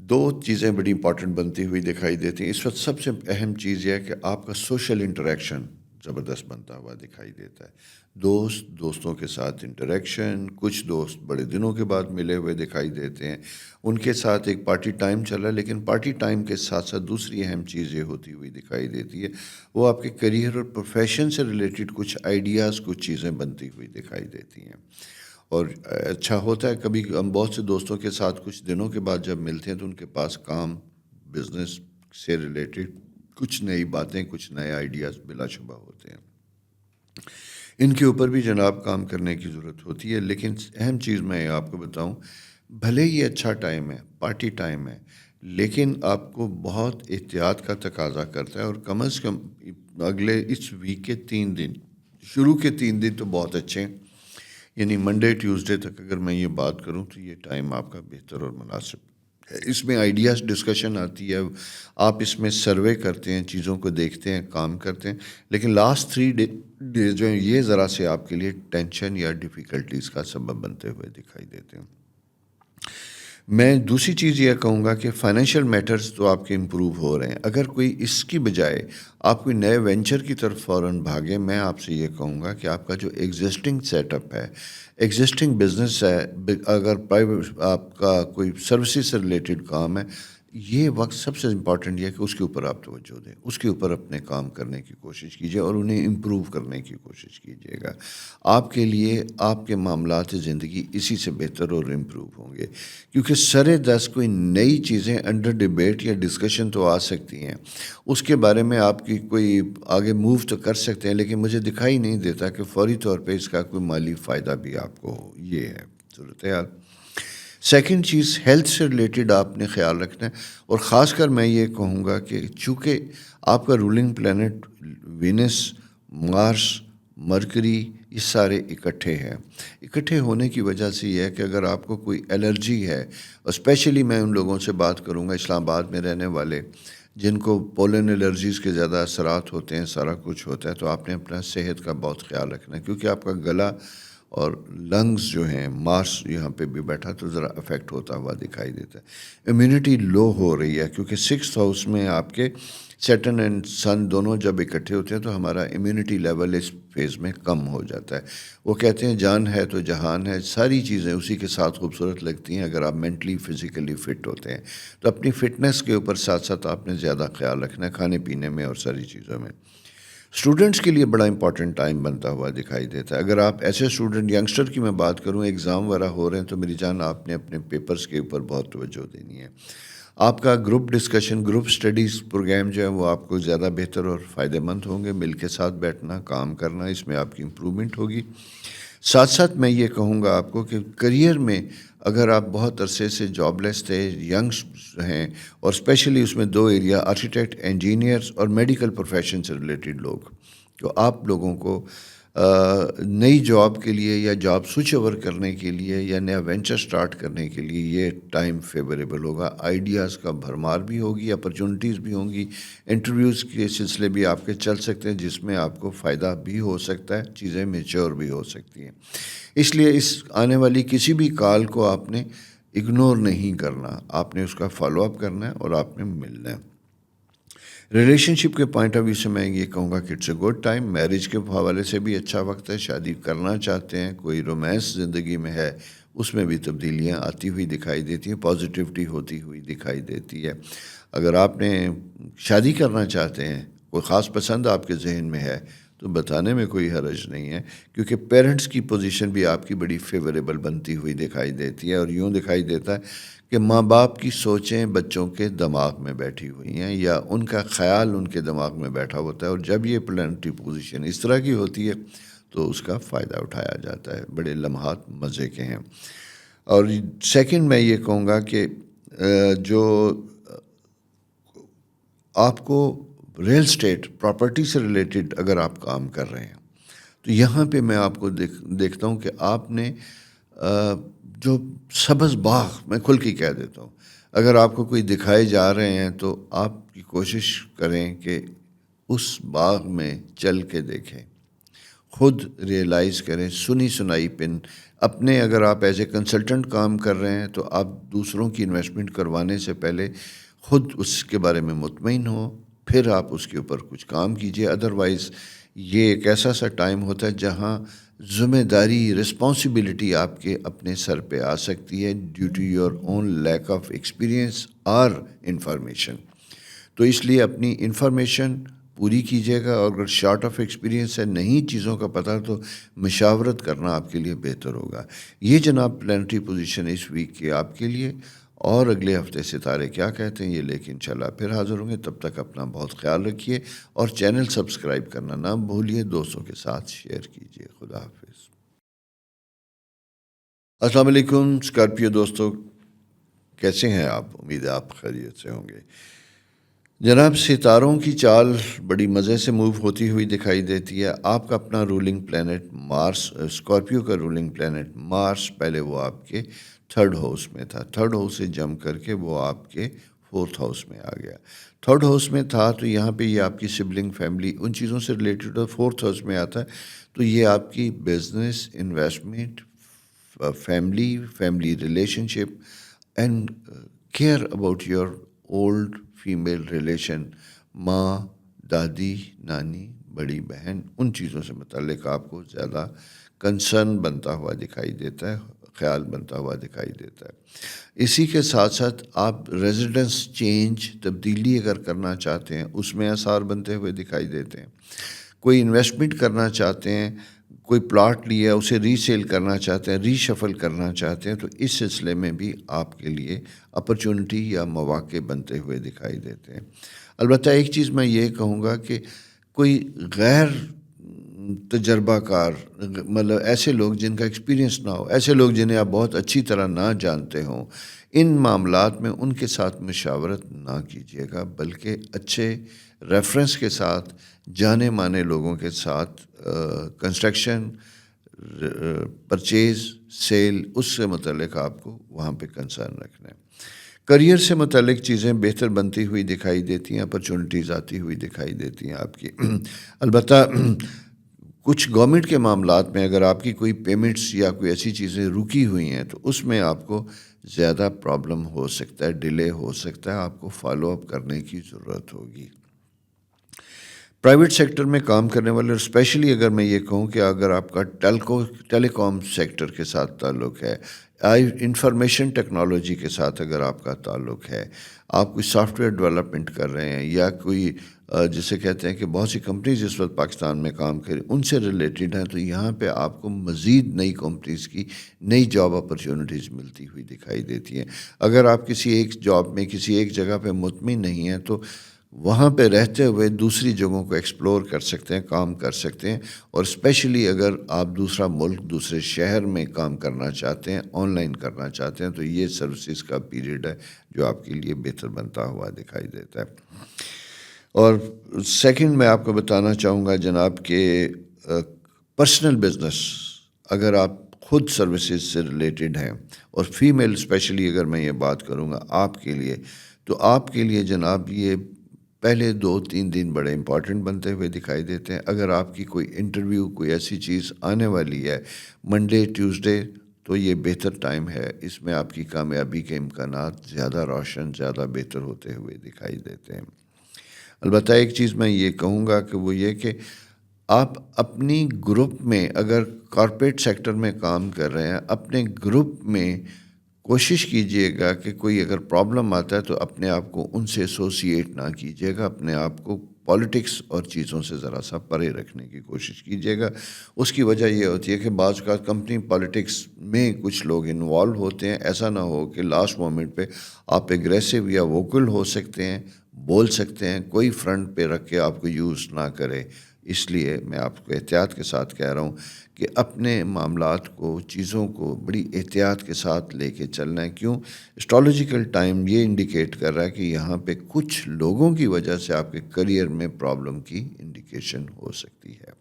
2 چیزیں بڑی امپورٹنٹ بنتی ہوئی دکھائی دیتی ہیں اس وقت. سب سے اہم چیز یہ ہے کہ آپ کا سوشل انٹریکشن زبردست بنتا ہوا دکھائی دیتا ہے. دوستوں کے ساتھ انٹریکشن، کچھ دوست بڑے دنوں کے بعد ملے ہوئے دکھائی دیتے ہیں، ان کے ساتھ ایک پارٹی ٹائم چل رہا ہے. لیکن پارٹی ٹائم کے ساتھ ساتھ دوسری اہم چیز یہ ہوتی ہوئی دکھائی دیتی ہے، وہ آپ کے کریئر اور پروفیشن سے ریلیٹڈ کچھ آئیڈیاز، کچھ چیزیں بنتی ہوئی دکھائی دیتی ہیں. اور اچھا ہوتا ہے کبھی ہم بہت سے دوستوں کے ساتھ کچھ دنوں کے بعد جب ملتے ہیں تو ان کے پاس کام، بزنس سے ریلیٹڈ کچھ نئی باتیں، کچھ نئے آئیڈیاز بلا شبہ ہوتے ہیں. ان کے اوپر بھی جناب کام کرنے کی ضرورت ہوتی ہے. لیکن اہم چیز میں آپ کو بتاؤں، بھلے یہ اچھا ٹائم ہے، پارٹی ٹائم ہے، لیکن آپ کو بہت احتیاط کا تقاضا کرتا ہے. اور کم از کم اگلے اس ویک کے 3 دن، شروع کے 3 دن تو بہت اچھے ہیں، یعنی منڈے ٹیوزڈے تک اگر میں یہ بات کروں تو یہ ٹائم آپ کا بہتر اور مناسب ہے. اس میں آئیڈیاز ڈسکشن آتی ہے، آپ اس میں سروے کرتے ہیں، چیزوں کو دیکھتے ہیں، کام کرتے ہیں. لیکن لاسٹ 3 ڈیز جو ہیں یہ ذرا سے آپ کے لیے ٹینشن یا ڈیفیکلٹیز کا سبب بنتے ہوئے دکھائی دیتے ہیں. میں دوسری چیز یہ کہوں گا کہ فائنینشیل میٹرز تو آپ کے امپروو ہو رہے ہیں. اگر کوئی اس کی بجائے آپ کوئی نئے وینچر کی طرف فوراً بھاگیں، میں آپ سے یہ کہوں گا کہ آپ کا جو ایگزسٹنگ سیٹ اپ ہے، ایگزسٹنگ بزنس ہے، اگر پرائیویٹ آپ کا کوئی سروسز سے ریلیٹڈ کام ہے، یہ وقت سب سے امپورٹنٹ یہ ہے کہ اس کے اوپر آپ توجہ دیں، اس کے اوپر اپنے کام کرنے کی کوشش کیجیے اور انہیں امپروو کرنے کی کوشش کیجیے گا. آپ کے لیے آپ کے معاملات زندگی اسی سے بہتر اور امپروو ہوں گے، کیونکہ سرے دس کوئی نئی چیزیں انڈر ڈبیٹ یا ڈسکشن تو آ سکتی ہیں، اس کے بارے میں آپ کی کوئی آگے موو تو کر سکتے ہیں، لیکن مجھے دکھائی نہیں دیتا کہ فوری طور پہ اس کا کوئی مالی فائدہ بھی آپ کو ہو. یہ ہے صورتحال. سیکنڈ چیز، ہیلتھ سے ریلیٹڈ آپ نے خیال رکھنا ہے، اور خاص کر میں یہ کہوں گا کہ چونکہ آپ کا رولنگ پلینٹ وینس، مارس، مرکری، یہ سارے اکٹھے ہیں. اکٹھے ہونے کی وجہ سے یہ ہے کہ اگر آپ کو کوئی الرجی ہے، اسپیشلی میں ان لوگوں سے بات کروں گا اسلام آباد میں رہنے والے جن کو پولن الرجیز کے زیادہ اثرات ہوتے ہیں، سارا کچھ ہوتا ہے، تو آپ نے اپنا صحت کا بہت خیال رکھنا ہے، کیونکہ آپ کا گلا اور لنگز جو ہیں، مارس یہاں پہ بھی بیٹھا تو ذرا افیکٹ ہوتا ہوا دکھائی دیتا ہے. امیونٹی لو ہو رہی ہے، کیونکہ 6th ہاؤس میں آپ کے سیٹرن اینڈ سن دونوں جب اکٹھے ہوتے ہیں تو ہمارا امیونٹی لیول اس فیز میں کم ہو جاتا ہے. وہ کہتے ہیں جان ہے تو جہان ہے، ساری چیزیں اسی کے ساتھ خوبصورت لگتی ہیں اگر آپ مینٹلی فزیکلی فٹ ہوتے ہیں. تو اپنی فٹنس کے اوپر ساتھ ساتھ آپ نے زیادہ خیال رکھنا ہے، کھانے پینے میں اور ساری چیزوں میں. اسٹوڈنٹس کے لیے بڑا امپورٹنٹ ٹائم بنتا ہوا دکھائی دیتا ہے. اگر آپ ایسے اسٹوڈنٹ، ینگسٹر کی میں بات کروں، ایگزام وغیرہ ہو رہے ہیں، تو میری جان آپ نے اپنے پیپرز کے اوپر بہت توجہ دینی ہے. آپ کا group discussion, group studies programme جو ہے وہ آپ کو زیادہ بہتر اور فائدہ مند ہوں گے. مل کے ساتھ بیٹھنا، کام کرنا، اس میں آپ کی امپرومنٹ ہوگی. ساتھ ساتھ میں یہ کہوں گا آپ کو کہ کریئر میں اگر آپ بہت عرصے سے جاب لیس تھے، ینگس ہیں، اور اسپیشلی اس میں دو ایریا، آرکیٹیکٹ، انجینئرس اور میڈیکل پروفیشن سے ریلیٹڈ لوگ، تو آپ لوگوں کو نئی جاب کے لیے یا جاب سوئچ اوور کرنے کے لیے یا نیا وینچر سٹارٹ کرنے کے لیے یہ ٹائم فیوریبل ہوگا. آئیڈیاز کا بھرمار بھی ہوگی، اپرچونٹیز بھی ہوں گی، انٹرویوز کے سلسلے بھی آپ کے چل سکتے ہیں جس میں آپ کو فائدہ بھی ہو سکتا ہے، چیزیں میچور بھی ہو سکتی ہیں. اس لیے اس آنے والی کسی بھی کال کو آپ نے اگنور نہیں کرنا، آپ نے اس کا فالو اپ کرنا ہے اور آپ نے ملنا ہے. ریلیشن شپ کے پوائنٹ آف ویو سے میں یہ کہوں گا کہ it's a good time. Marriage کے حوالے سے بھی اچھا وقت ہے. شادی کرنا چاہتے ہیں، کوئی رومانس زندگی میں ہے، اس میں بھی تبدیلیاں آتی ہوئی دکھائی دیتی ہیں، پازیٹیوٹی ہوتی ہوئی دکھائی دیتی ہے. اگر آپ نے شادی کرنا چاہتے ہیں، کوئی خاص پسند آپ کے ذہن میں ہے، تو بتانے میں کوئی حرج نہیں ہے، کیونکہ پیرنٹس کی پوزیشن بھی آپ کی بڑی فیوریبل بنتی ہوئی دکھائی دیتی ہے. اور یوں دکھائی دیتا ہے کہ ماں باپ کی سوچیں بچوں کے دماغ میں بیٹھی ہوئی ہیں، یا ان کا خیال ان کے دماغ میں بیٹھا ہوتا ہے، اور جب یہ پلانٹری پوزیشن اس طرح کی ہوتی ہے تو اس کا فائدہ اٹھایا جاتا ہے. بڑے لمحات مزے کے ہیں. اور سیکنڈ میں یہ کہوں گا کہ جو آپ کو ریل اسٹیٹ پراپرٹی سے ریلیٹڈ اگر آپ کام کر رہے ہیں، تو یہاں پہ میں آپ کو دیکھتا ہوں کہ آپ نے جو سبز باغ، میں کھل کے کہہ دیتا ہوں، اگر آپ کو کوئی دکھائے جا رہے ہیں تو آپ کی کوشش کریں کہ اس باغ میں چل کے دیکھیں، خود ریئلائز کریں. سنی سنائی پن اپنے، اگر آپ ایز اے کنسلٹنٹ کام کر رہے ہیں تو آپ دوسروں کی انویسٹمنٹ کروانے سے پہلے خود اس کے بارے میں مطمئن ہو، پھر آپ اس کے اوپر کچھ کام کیجیے. ادروائز یہ ایک ایسا سا ٹائم ہوتا ہے جہاں ذمہ داری، رسپانسبلٹی آپ کے اپنے سر پہ آ سکتی ہے due to your own lack of experience اور انفارمیشن. تو اس لیے اپنی انفارمیشن پوری کیجیے گا، اور اگر شارٹ آف ایکسپیرینس ہے، نہیں چیزوں کا پتہ، تو مشاورت کرنا آپ کے لیے بہتر ہوگا. یہ جناب پلانٹری پوزیشن اس ویک کی آپ کے لیے. اور اگلے ہفتے ستارے کیا کہتے ہیں یہ لے کے انشاءاللہ پھر حاضر ہوں گے. تب تک اپنا بہت خیال رکھیے، اور چینل سبسکرائب کرنا نہ بھولیے، دوستوں کے ساتھ شیئر کیجیے. خدا حافظ. السلام علیکم اسکارپیو دوستوں، کیسے ہیں آپ؟ امید ہے آپ خیریت سے ہوں گے. جناب، ستاروں کی چال بڑی مزے سے موو ہوتی ہوئی دکھائی دیتی ہے. آپ کا اپنا رولنگ پلینٹ مارس، اسکارپیو کا رولنگ پلینٹ مارس، پہلے وہ آپ کے 3rd ہاؤس میں تھا. 3rd ہاؤس سے جم کر کے وہ آپ کے 4th ہاؤس میں آ گیا. 3rd ہاؤس میں تھا تو یہاں پہ یہ آپ کی سبلنگ، فیملی، ان چیزوں سے ریلیٹڈ. اور 4th ہاؤس میں آتا ہے تو یہ آپ کی business, investment, family relation ship, and care about your old female relation, ماں، دادی، نانی، بڑی بہن، ان چیزوں سے متعلق آپ کو زیادہ کنسرن بنتا ہوا دکھائی دیتا ہے، خیال بنتا ہوا دکھائی دیتا ہے۔ اسی کے ساتھ ساتھ آپ ریزیڈنس چینج، تبدیلی اگر کرنا چاہتے ہیں، اس میں آثار بنتے ہوئے دکھائی دیتے ہیں۔ کوئی انویسٹمنٹ کرنا چاہتے ہیں، کوئی پلاٹ لیا اسے ری سیل کرنا چاہتے ہیں، ری شفل کرنا چاہتے ہیں، تو اس سلسلے میں بھی آپ کے لیے اپرچونٹی یا مواقع بنتے ہوئے دکھائی دیتے ہیں۔ البتہ ایک چیز میں یہ کہوں گا کہ کوئی غیر تجربہ کار، مطلب ایسے لوگ جن کا ایکسپیرینس نہ ہو، ایسے لوگ جنہیں آپ بہت اچھی طرح نہ جانتے ہوں، ان معاملات میں ان کے ساتھ مشاورت نہ کیجیے گا، بلکہ اچھے ریفرنس کے ساتھ، جانے مانے لوگوں کے ساتھ کنسٹرکشن، پرچیز، سیل، اس سے متعلق آپ کو وہاں پہ کنسرن رکھنا ہے۔ کریئر سے متعلق چیزیں بہتر بنتی ہوئی دکھائی دیتی ہیں، اپرچونٹیز آتی ہوئی دکھائی دیتی ہیں آپ کی۔ البتہ کچھ گورنمنٹ کے معاملات میں اگر آپ کی کوئی پیمنٹس یا کوئی ایسی چیزیں رکی ہوئی ہیں تو اس میں آپ کو زیادہ پرابلم ہو سکتا ہے، ڈیلے ہو سکتا ہے، آپ کو فالو اپ کرنے کی ضرورت ہوگی۔ پرائیویٹ سیکٹر میں کام کرنے والے، اور اسپیشلی اگر میں یہ کہوں کہ اگر آپ کا ٹیلی کام سیکٹر کے ساتھ تعلق ہے، انفارمیشن ٹیکنالوجی کے ساتھ اگر آپ کا تعلق ہے، آپ کوئی سافٹ ویئر ڈیولپمنٹ کر رہے ہیں، یا کوئی جسے کہتے ہیں کہ بہت سی کمپنیز اس وقت پاکستان میں کام کریں، ان سے ریلیٹڈ ہیں، تو یہاں پہ آپ کو مزید نئی کمپنیز کی نئی جاب اپرچونٹیز ملتی ہوئی دکھائی دیتی ہیں۔ اگر آپ کسی ایک جاب میں، کسی ایک جگہ پہ مطمئن نہیں ہیں، تو وہاں پہ رہتے ہوئے دوسری جگہوں کو ایکسپلور کر سکتے ہیں، کام کر سکتے ہیں، اور اسپیشلی اگر آپ دوسرا ملک، دوسرے شہر میں کام کرنا چاہتے ہیں، آن لائن کرنا چاہتے ہیں، تو یہ سروسز کا پیریڈ ہے جو آپ کے لیے بہتر بنتا ہوا دکھائی دیتا ہے۔ اور سیکنڈ میں آپ کو بتانا چاہوں گا جناب کہ پرسنل بزنس، اگر آپ خود سروسز سے ریلیٹڈ ہیں، اور فیمیل اسپیشلی اگر میں یہ بات کروں گا آپ کے لیے، تو آپ کے لیے جناب یہ پہلے 2-3 دن بڑے امپورٹنٹ بنتے ہوئے دکھائی دیتے ہیں۔ اگر آپ کی کوئی انٹرویو، کوئی ایسی چیز آنے والی ہے منڈے، ٹیوزڈے، تو یہ بہتر ٹائم ہے، اس میں آپ کی کامیابی کے امکانات زیادہ روشن، زیادہ بہتر ہوتے ہوئے دکھائی دیتے ہیں۔ البتہ ایک چیز میں یہ کہوں گا کہ وہ یہ کہ آپ اپنی گروپ میں، اگر کارپوریٹ سیکٹر میں کام کر رہے ہیں، اپنے گروپ میں کوشش کیجئے گا کہ کوئی اگر پرابلم آتا ہے تو اپنے آپ کو ان سے ایسوسیٹ نہ کیجیے گا، اپنے آپ کو پالیٹکس اور چیزوں سے ذرا سا پرے رکھنے کی کوشش کیجیے گا۔ اس کی وجہ یہ ہوتی ہے کہ بعض کا کمپنی پالیٹکس میں کچھ لوگ انوالو ہوتے ہیں، ایسا نہ ہو کہ لاسٹ مومنٹ پہ آپ ایگریسو یا ووکل ہو سکتے ہیں، بول سکتے ہیں، کوئی فرنٹ پہ رکھ کے آپ کو یوز نہ کرے۔ اس لیے میں آپ کو احتیاط کے ساتھ کہہ رہا ہوں کہ اپنے معاملات کو، چیزوں کو بڑی احتیاط کے ساتھ لے کے چلنا ہے۔ کیوں؟ اسٹرالوجیکل ٹائم یہ انڈیکیٹ کر رہا ہے کہ یہاں پہ کچھ لوگوں کی وجہ سے آپ کے کریئر میں پرابلم کی انڈیکیشن ہو سکتی ہے۔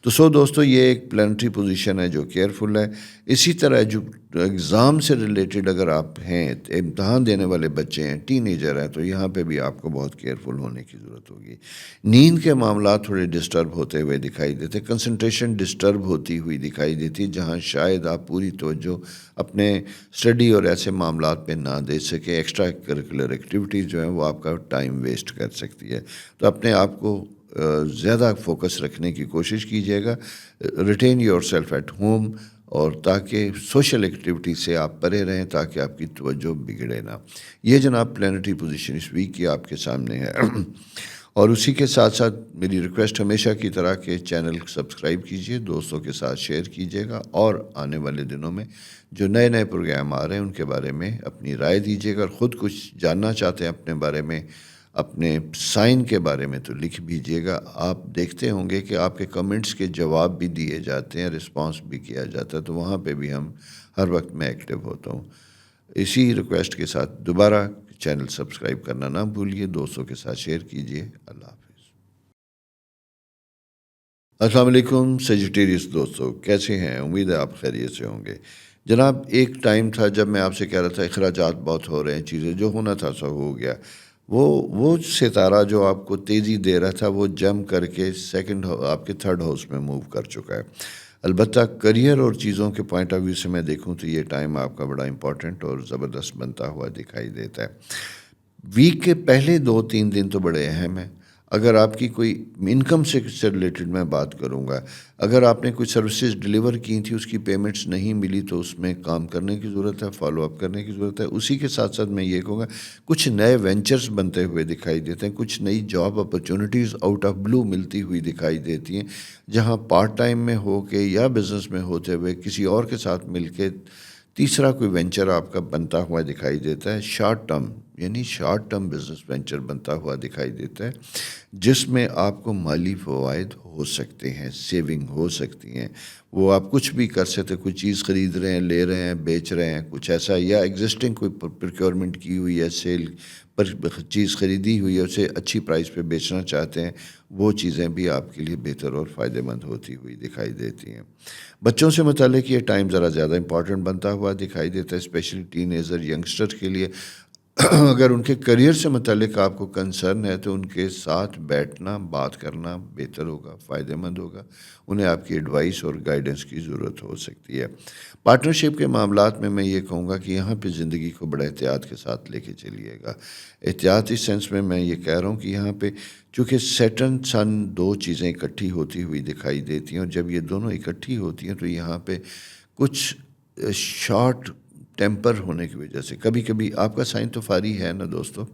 تو دوستو، یہ ایک پلانٹری پوزیشن ہے جو کیئرفل ہے۔ اسی طرح جو ایگزام سے ریلیٹڈ اگر آپ ہیں، امتحان دینے والے بچے ہیں، ٹین ایجر ہیں، تو یہاں پہ بھی آپ کو بہت کیئرفل ہونے کی ضرورت ہوگی۔ نیند کے معاملات تھوڑے ڈسٹرب ہوتے ہوئے دکھائی دیتے، کنسنٹریشن ڈسٹرب ہوتی ہوئی دکھائی دیتی، جہاں شاید آپ پوری توجہ اپنے اسٹڈی اور ایسے معاملات پہ نہ دے سکیں۔ ایکسٹرا کریکولر ایکٹیویٹیز جو ہیں وہ آپ کا ٹائم ویسٹ کر سکتی ہے، تو اپنے آپ کو زیادہ فوکس رکھنے کی کوشش کیجیے گا۔ Retain yourself at home, اور تاکہ سوشل ایکٹیویٹی سے آپ پرے رہیں، تاکہ آپ کی توجہ بگڑے نہ۔ یہ جناب پلانٹری پوزیشن اس ویک کی آپ کے سامنے ہے۔ اور اسی کے ساتھ ساتھ میری ریکویسٹ ہمیشہ کی طرح کہ چینل سبسکرائب کیجئے، دوستوں کے ساتھ شیئر کیجئے گا، اور آنے والے دنوں میں جو نئے نئے پروگرام آ رہے ہیں ان کے بارے میں اپنی رائے دیجئے گا۔ اور خود کچھ جاننا چاہتے ہیں اپنے بارے میں، اپنے سائن کے بارے میں، تو لکھ بھیجیے گا۔ آپ دیکھتے ہوں گے کہ آپ کے کمنٹس کے جواب بھی دیے جاتے ہیں، رسپانس بھی کیا جاتا ہے، تو وہاں پہ بھی ہم ہر وقت میں ایکٹیو ہوتا ہوں۔ اسی ریکویسٹ کے ساتھ دوبارہ چینل سبسکرائب کرنا نہ بھولیے، دوستوں کے ساتھ شیئر کیجیے۔ اللہ حافظ۔ السلام علیکم سیجیٹیریس دوستو، کیسے ہیں؟ امید ہے آپ خیریت سے ہوں گے۔ جناب، ایک ٹائم تھا جب میں آپ سے کہہ رہا تھا اخراجات بہت ہو رہے ہیں، چیزیں جو ہونا تھا سو ہو گیا۔ وہ ستارہ جو آپ کو تیزی دے رہا تھا، وہ جم کر کے آپ کے تھرڈ ہاؤس میں موو کر چکا ہے۔ البتہ کریئر اور چیزوں کے پوائنٹ آف ویو سے میں دیکھوں تو یہ ٹائم آپ کا بڑا امپورٹنٹ اور زبردست بنتا ہوا دکھائی دیتا ہے۔ ویک کے پہلے 2-3 دن تو بڑے اہم ہیں۔ اگر آپ کی کوئی انکم سے ریلیٹڈ میں بات کروں گا، اگر آپ نے کوئی سروسز ڈیلیور کی تھی، اس کی پیمنٹس نہیں ملی تو اس میں کام کرنے کی ضرورت ہے، فالو اپ کرنے کی ضرورت ہے۔ اسی کے ساتھ ساتھ میں یہ کہوں گا کچھ نئے وینچرز بنتے ہوئے دکھائی دیتے ہیں، کچھ نئی جاب اپرچونیٹیز آؤٹ آف بلو ملتی ہوئی دکھائی دیتی ہیں، جہاں پارٹ ٹائم میں ہو کے یا بزنس میں ہوتے ہوئے کسی اور کے ساتھ مل کے تیسرا کوئی وینچر آپ کا بنتا ہوا دکھائی دیتا ہے، شارٹ ٹرم یعنی شارٹ ٹرم بزنس وینچر بنتا ہوا دکھائی دیتا ہے، جس میں آپ کو مالی فوائد ہو سکتے ہیں، سیونگ ہو سکتی ہیں۔ وہ آپ کچھ بھی کر سکتے، کوئی چیز خرید رہے ہیں، لے رہے ہیں، بیچ رہے ہیں، کچھ ایسا، یا ایگزسٹنگ کوئی پروکیورمنٹ کی ہوئی ہے، سیل پر چیز خریدی ہوئی ہے، اسے اچھی پرائس پہ بیچنا چاہتے ہیں، وہ چیزیں بھی آپ کے لیے بہتر اور فائدہ مند ہوتی ہوئی دکھائی دیتی ہیں۔ بچوں سے متعلق یہ ٹائم ذرا زیادہ امپورٹنٹ بنتا ہوا دکھائی دیتا ہے، اسپیشلی ٹین ایجر ینگسٹر کے لیے۔ اگر ان کے کریئر سے متعلق آپ کو کنسرن ہے تو ان کے ساتھ بیٹھنا، بات کرنا بہتر ہوگا، فائدہ مند ہوگا، انہیں آپ کی ایڈوائس اور گائیڈنس کی ضرورت ہو سکتی ہے۔ پارٹنرشپ کے معاملات میں یہ کہوں گا کہ یہاں پہ زندگی کو بڑا احتیاط کے ساتھ لے کے چلیے گا۔ احتیاط اس سینس میں یہ کہہ رہا ہوں کہ یہاں پہ چونکہ سیٹرن سن دو چیزیں اکٹھی ہوتی ہوئی دکھائی دیتی ہیں، اور جب یہ دونوں اکٹھی ہوتی ہیں تو یہاں پہ کچھ شارٹ ٹیمپر ہونے کی وجہ سے کبھی کبھی آپ کا سائن تو فائری ہے نا دوستو،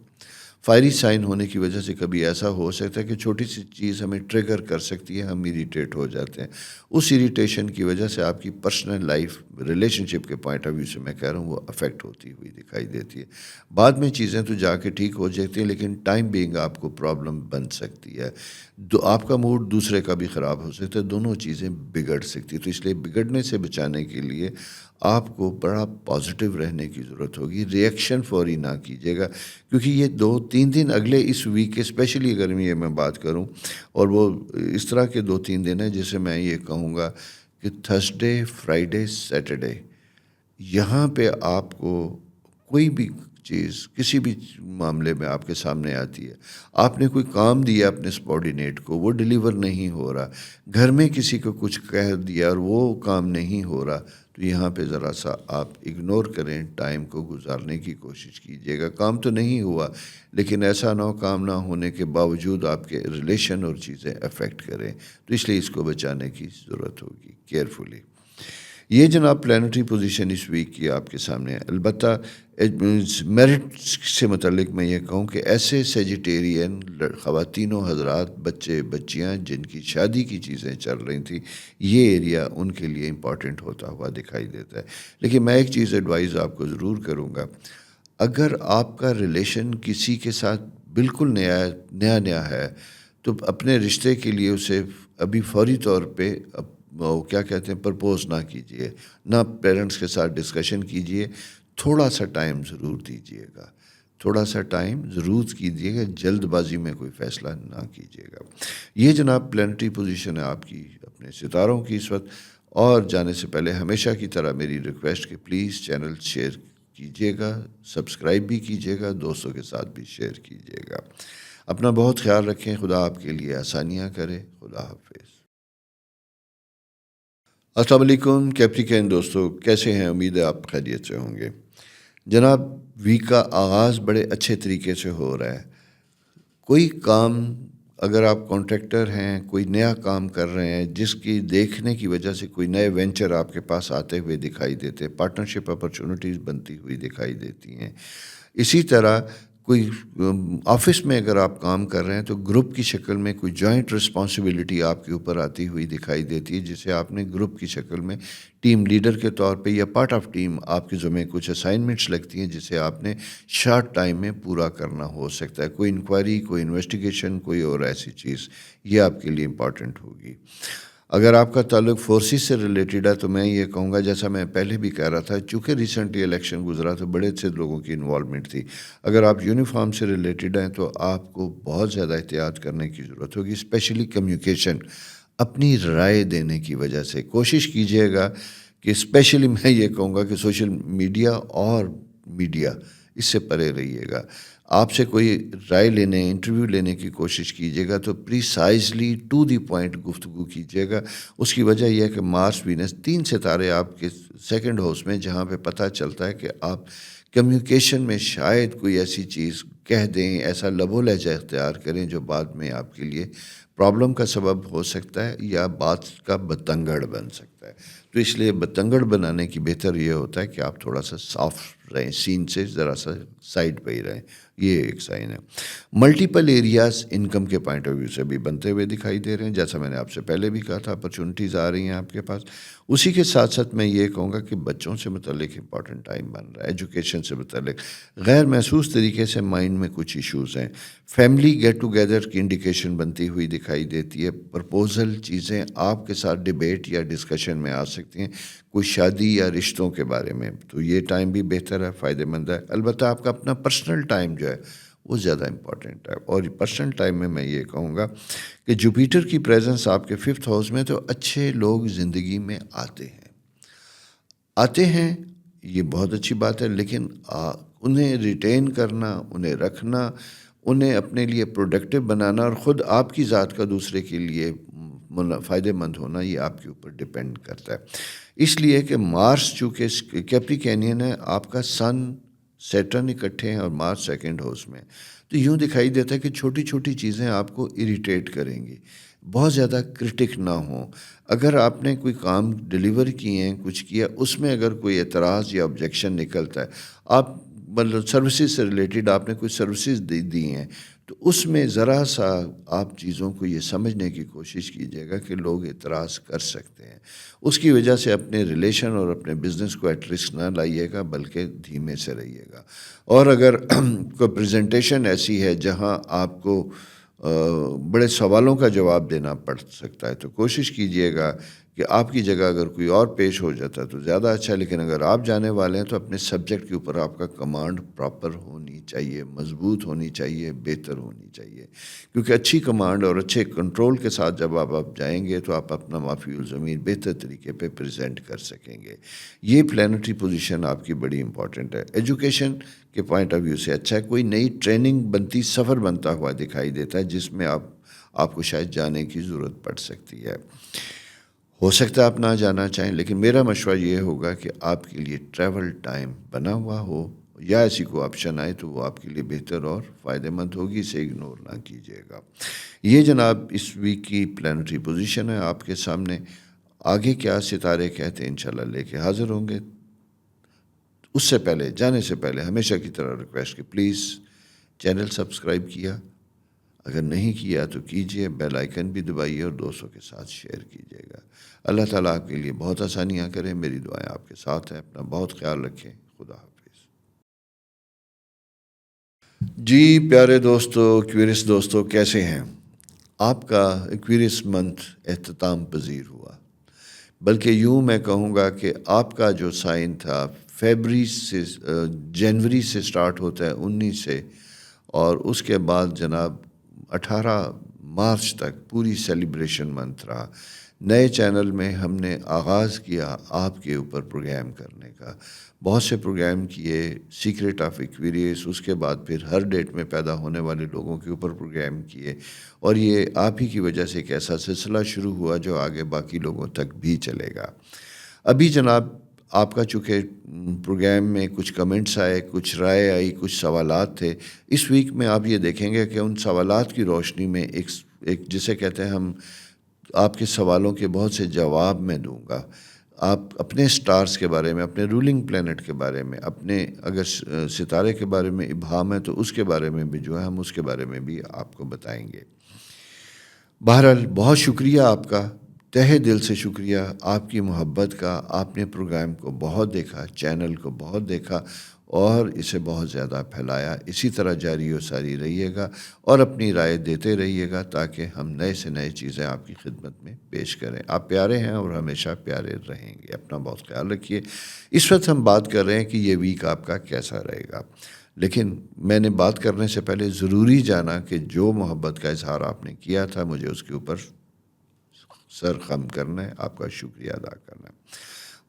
فائری سائن ہونے کی وجہ سے کبھی ایسا ہو سکتا ہے کہ چھوٹی سی چیز ہمیں ٹریگر کر سکتی ہے، ہم اریٹیٹ ہو جاتے ہیں۔ اس اریٹیشن کی وجہ سے آپ کی پرسنل لائف ریلیشن شپ کے پوائنٹ آف ویو سے میں کہہ رہا ہوں وہ افیکٹ ہوتی ہوئی دکھائی دیتی ہے۔ بعد میں چیزیں تو جا کے ٹھیک ہو جاتی ہیں، لیکن ٹائم بینگ آپ کو پرابلم بن سکتی ہے، آپ کا موڈ دوسرے کا بھی خراب ہو سکتا ہے، دونوں چیزیں بگڑ سکتی، تو اس لیے بگڑنے سے بچانے کے لیے آپ کو بڑا پازیٹیو رہنے کی ضرورت ہوگی، ریئیکشن فوری نہ کیجیے گا، کیونکہ یہ 2-3 دن اگلے اس ویک کے اسپیشلی اگر میں بات کروں، اور وہ اس طرح کے 2-3 دن ہیں جسے میں یہ کہوں گا کہ تھرسڈے، فرائیڈے، سیٹرڈے، یہاں پہ آپ کو کوئی بھی چیز کسی بھی معاملے میں آپ کے سامنے آتی ہے، آپ نے کوئی کام دیا اپنے سبارڈینیٹ کو، وہ ڈیلیور نہیں ہو رہا، گھر میں کسی کو کچھ کہہ دیا اور وہ کام نہیں ہو رہا، تو یہاں پہ ذرا سا آپ اگنور کریں، ٹائم کو گزارنے کی کوشش کیجیے گا۔ کام تو نہیں ہوا، لیکن ایسا نہ ہو کام نہ ہونے کے باوجود آپ کے ریلیشن اور چیزیں افیکٹ کریں، تو اس لیے اس کو بچانے کی ضرورت ہوگی کیئرفلی۔ یہ جناب پلانٹری پوزیشن اس ویک کی آپ کے سامنے ہے۔ البتہ میرٹ سے متعلق میں یہ کہوں کہ ایسے سیجیٹیرین خواتین و حضرات، بچے بچیاں جن کی شادی کی چیزیں چل رہی تھیں، یہ ایریا ان کے لیے امپورٹنٹ ہوتا ہوا دکھائی دیتا ہے۔ لیکن میں ایک چیز ایڈوائز آپ کو ضرور کروں گا، اگر آپ کا ریلیشن کسی کے ساتھ بالکل نیا ہے تو اپنے رشتے کے لیے اسے ابھی فوری طور پہ کیا کہتے ہیں پرپوز نہ کیجیے، نہ پیرنٹس کے ساتھ ڈسکشن کیجیے، تھوڑا سا ٹائم ضرور دیجیے گا، تھوڑا سا ٹائم ضرور کیجیے گا، جلد بازی میں کوئی فیصلہ نہ کیجیے گا۔ یہ جناب پلانٹری پوزیشن ہے آپ کی اپنے ستاروں کی اس وقت، اور جانے سے پہلے ہمیشہ کی طرح میری ریکویسٹ کہ پلیز چینل شیئر کیجیے گا، سبسکرائب بھی کیجیے گا، دوستوں کے ساتھ بھی شیئر کیجیے گا۔ اپنا بہت خیال رکھیں، خدا آپ کے لیے آسانیاں کرے، خدا حافظ۔ السلام علیکم کیپریکین دوستو، کیسے ہیں؟ امید ہے آپ خیریت سے ہوں گے۔ جناب ویک کا آغاز بڑے اچھے طریقے سے ہو رہا ہے۔ کوئی کام اگر آپ کانٹریکٹر ہیں، کوئی نیا کام کر رہے ہیں جس کی دیکھنے کی وجہ سے کوئی نئے وینچر آپ کے پاس آتے ہوئے دکھائی دیتے، پارٹنرشپ اپرچونیٹیز بنتی ہوئی دکھائی دیتی ہیں۔ اسی طرح کوئی آفس میں اگر آپ کام کر رہے ہیں تو گروپ کی شکل میں کوئی جوائنٹ رسپانسبلٹی آپ کے اوپر آتی ہوئی دکھائی دیتی ہے، جسے آپ نے گروپ کی شکل میں ٹیم لیڈر کے طور پہ یا پارٹ آف ٹیم آپ کے ذمہ کچھ اسائنمنٹس لگتی ہیں جسے آپ نے شارٹ ٹائم میں پورا کرنا ہو سکتا ہے، کوئی انکوائری، کوئی انویسٹیگیشن، کوئی اور ایسی چیز، یہ آپ کے لیے امپورٹنٹ ہوگی۔ اگر آپ کا تعلق فورسز سے ریلیٹڈ ہے تو میں یہ کہوں گا، جیسا میں پہلے بھی کہہ رہا تھا، چونکہ ریسنٹلی الیکشن گزرا تو بڑے سے لوگوں کی انوالومنٹ تھی، اگر آپ یونیفارم سے ریلیٹڈ ہیں تو آپ کو بہت زیادہ احتیاط کرنے کی ضرورت ہوگی، اسپیشلی کمیونیکیشن، اپنی رائے دینے کی وجہ سے کوشش کیجیے گا کہ اسپیشلی میں یہ کہوں گا کہ سوشل میڈیا اور میڈیا اس سے پرے رہیے گا۔ آپ سے کوئی رائے لینے انٹرویو لینے کی کوشش کیجیے گا تو پریسائزلی ٹو دی پوائنٹ گفتگو کیجیے گا. اس کی وجہ یہ ہے کہ مارس وینس 3 ستارے آپ کے سیکنڈ ہاؤس میں، جہاں پہ پتہ چلتا ہے کہ آپ کمیونیکیشن میں شاید کوئی ایسی چیز کہہ دیں، ایسا لب و لہجہ اختیار کریں جو بعد میں آپ کے لیے پرابلم کا سبب ہو سکتا ہے یا بات کا بتنگڑ بن سکتا ہے. تو اس لیے بتنگڑ بنانے کی بہتر یہ ہوتا ہے کہ آپ تھوڑا سا سافٹ رہیں، سین سے ذرا سا سائڈ پہ ہی رہیں. یہ ایک سائن ہے. ملٹیپل ایریاز انکم کے پوائنٹ آف ویو سے بھی بنتے ہوئے دکھائی دے رہے ہیں. جیسا میں نے آپ سے پہلے بھی کہا تھا، اپرچونٹیز آ رہی ہیں آپ کے پاس. اسی کے ساتھ ساتھ میں یہ کہوں گا کہ بچوں سے متعلق امپورٹنٹ ٹائم بن رہا ہے. ایجوکیشن سے متعلق غیر محسوس طریقے سے مائنڈ میں کچھ ایشوز ہیں. فیملی گیٹ ٹوگیدر کی انڈیکیشن بنتی ہوئی دکھائی دیتی ہے. پرپوزل چیزیں آپ کے ساتھ ڈیبیٹ یا ڈسکشن میں آ سکتی ہیں، کوئی شادی یا رشتوں کے بارے میں. تو یہ ٹائم بھی بہتر ہے، فائدہ مند ہے. البتہ آپ کا اپنا پرسنل ٹائم جو ہے وہ زیادہ امپورٹنٹ ہے. اور پرسنل ٹائم میں یہ کہوں گا کہ جوپیٹر کی پریزنس آپ کے 5th ہاؤس میں، تو اچھے لوگ زندگی میں آتے ہیں. یہ بہت اچھی بات ہے، لیکن انہیں ریٹین کرنا، انہیں رکھنا، انہیں اپنے لیے پروڈکٹیو بنانا اور خود آپ کی ذات کا دوسرے کے لیے فائدہ مند ہونا، یہ آپ کے اوپر ڈپینڈ کرتا ہے. اس لیے کہ مارس چونکہ کیپریکینین ہے، آپ کا سن سیٹرن اکٹھے ہیں اور مارس سیکنڈ ہاؤس میں، تو یوں دکھائی دیتا ہے کہ چھوٹی چھوٹی چیزیں آپ کو اریٹیٹ کریں گی. بہت زیادہ کرٹک نہ ہوں. اگر آپ نے کوئی کام ڈیلیور کیے ہیں، کچھ کیا، اس میں اگر کوئی اعتراض یا آبجیکشن نکلتا ہے، آپ مطلب سروسز سے ریلیٹڈ آپ نے کوئی سروسز دی ہیں، تو اس میں ذرا سا آپ چیزوں کو یہ سمجھنے کی کوشش کیجیے گا کہ لوگ اعتراض کر سکتے ہیں. اس کی وجہ سے اپنے ریلیشن اور اپنے بزنس کو ایٹ رسک نہ لائیے گا، بلکہ دھیمے سے رہیے گا. اور اگر کوئی پریزنٹیشن ایسی ہے جہاں آپ کو بڑے سوالوں کا جواب دینا پڑ سکتا ہے، تو کوشش کیجیے گا کہ آپ کی جگہ اگر کوئی اور پیش ہو جاتا ہے تو زیادہ اچھا. لیکن اگر آپ جانے والے ہیں تو اپنے سبجیکٹ کے اوپر آپ کا کمانڈ پراپر ہونی چاہیے، مضبوط ہونی چاہیے، بہتر ہونی چاہیے. کیونکہ اچھی کمانڈ اور اچھے کنٹرول کے ساتھ جب آپ جائیں گے تو آپ اپنا مافی الضمیر بہتر طریقے پہ پریزنٹ کر سکیں گے. یہ پلانٹری پوزیشن آپ کی بڑی امپورٹنٹ ہے. ایجوکیشن کے پوائنٹ آف ویو سے اچھا ہے. کوئی نئی ٹریننگ بنتی، سفر بنتا ہوا دکھائی دیتا ہے جس میں آپ کو شاید جانے کی ضرورت پڑ سکتی ہے. ہو سکتا ہے آپ نہ جانا چاہیں، لیکن میرا مشورہ یہ ہوگا کہ آپ کے لیے ٹریول ٹائم بنا ہوا ہو یا ایسی کوئی آپشن آئے تو وہ آپ کے لیے بہتر اور فائدہ مند ہوگی. اسے اگنور نہ کیجیے گا. یہ جناب اس ویک کی پلانٹری پوزیشن ہے آپ کے سامنے. آگے کیا ستارے کہتے ہیں انشاءاللہ لے کے حاضر ہوں گے. اس سے پہلے جانے سے پہلے ہمیشہ کی طرح ریکویسٹ کہ پلیز چینل سبسکرائب کیا، اگر نہیں کیا تو کیجئے، بیل آئیکن بھی دبائیے اور دوستوں کے ساتھ شیئر کیجئے گا. اللہ تعالیٰ آپ کے لیے بہت آسانیاں کریں. میری دعائیں آپ کے ساتھ ہیں. اپنا بہت خیال رکھیں. خدا حافظ. جی پیارے دوستو، ایکویرس دوستو، کیسے ہیں آپ؟ کا ایکویرس منتھ اختتام پذیر ہوا. بلکہ یوں میں کہوں گا کہ آپ کا جو سائن تھا جنوری سے سٹارٹ ہوتا ہے 19 سے، اور اس کے بعد جناب 18 مارچ تک پوری سیلیبریشن منتھ رہا. نئے چینل میں ہم نے آغاز کیا آپ کے اوپر پروگرام کرنے کا. بہت سے پروگرام کیے، سیکرٹ آف ایکویریس، اس کے بعد پھر ہر ڈیٹ میں پیدا ہونے والے لوگوں کے اوپر پروگرام کیے. اور یہ آپ ہی کی وجہ سے ایک ایسا سلسلہ شروع ہوا جو آگے باقی لوگوں تک بھی چلے گا. ابھی جناب آپ کا چونکہ پروگرام میں کچھ کمنٹس آئے، کچھ رائے آئی، کچھ سوالات تھے. اس ویک میں آپ یہ دیکھیں گے کہ ان سوالات کی روشنی میں ایک جسے کہتے ہیں ہم، آپ کے سوالوں کے بہت سے جواب میں دوں گا. آپ اپنے سٹارز کے بارے میں، اپنے رولنگ پلینٹ کے بارے میں، اپنے اگر ستارے کے بارے میں ابہام ہے تو اس کے بارے میں بھی جو ہے ہم اس کے بارے میں بھی آپ کو بتائیں گے. بہرحال بہت شکریہ آپ کا، تہہ دل سے شکریہ آپ کی محبت کا. آپ نے پروگرام کو بہت دیکھا، چینل کو بہت دیکھا اور اسے بہت زیادہ پھیلایا. اسی طرح جاری و ساری رہیے گا اور اپنی رائے دیتے رہیے گا تاکہ ہم نئے سے نئے چیزیں آپ کی خدمت میں پیش کریں. آپ پیارے ہیں اور ہمیشہ پیارے رہیں گے. اپنا بہت خیال رکھیے. اس وقت ہم بات کر رہے ہیں کہ یہ ویک آپ کا کیسا رہے گا، لیکن میں نے بات کرنے سے پہلے ضروری جانا کہ جو محبت کا اظہار آپ نے کیا تھا مجھے اس کے اوپر سر خم کرنا ہے، آپ کا شکریہ ادا کرنا ہے.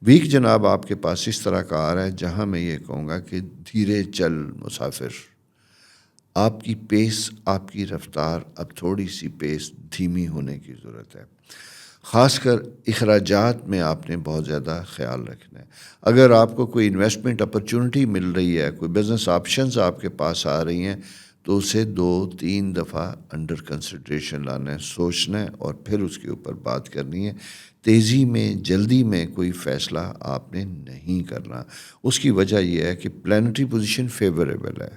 ویک جناب آپ کے پاس اس طرح کا آ رہا ہے جہاں میں یہ کہوں گا کہ دھیرے چل مسافر، آپ کی پیس، آپ کی رفتار اب تھوڑی سی پیس دھیمی ہونے کی ضرورت ہے. خاص کر اخراجات میں آپ نے بہت زیادہ خیال رکھنا ہے. اگر آپ کو کوئی انویسٹمنٹ اپرچونٹی مل رہی ہے، کوئی بزنس آپشنز آپ کے پاس آ رہی ہیں، تو اسے 2-3 دفعہ انڈر کنسیڈریشن لانا ہے، سوچنا ہے اور پھر اس کے اوپر بات کرنی ہے. تیزی میں، جلدی میں کوئی فیصلہ آپ نے نہیں کرنا. اس کی وجہ یہ ہے کہ پلانٹری پوزیشن فیوریبل ہے،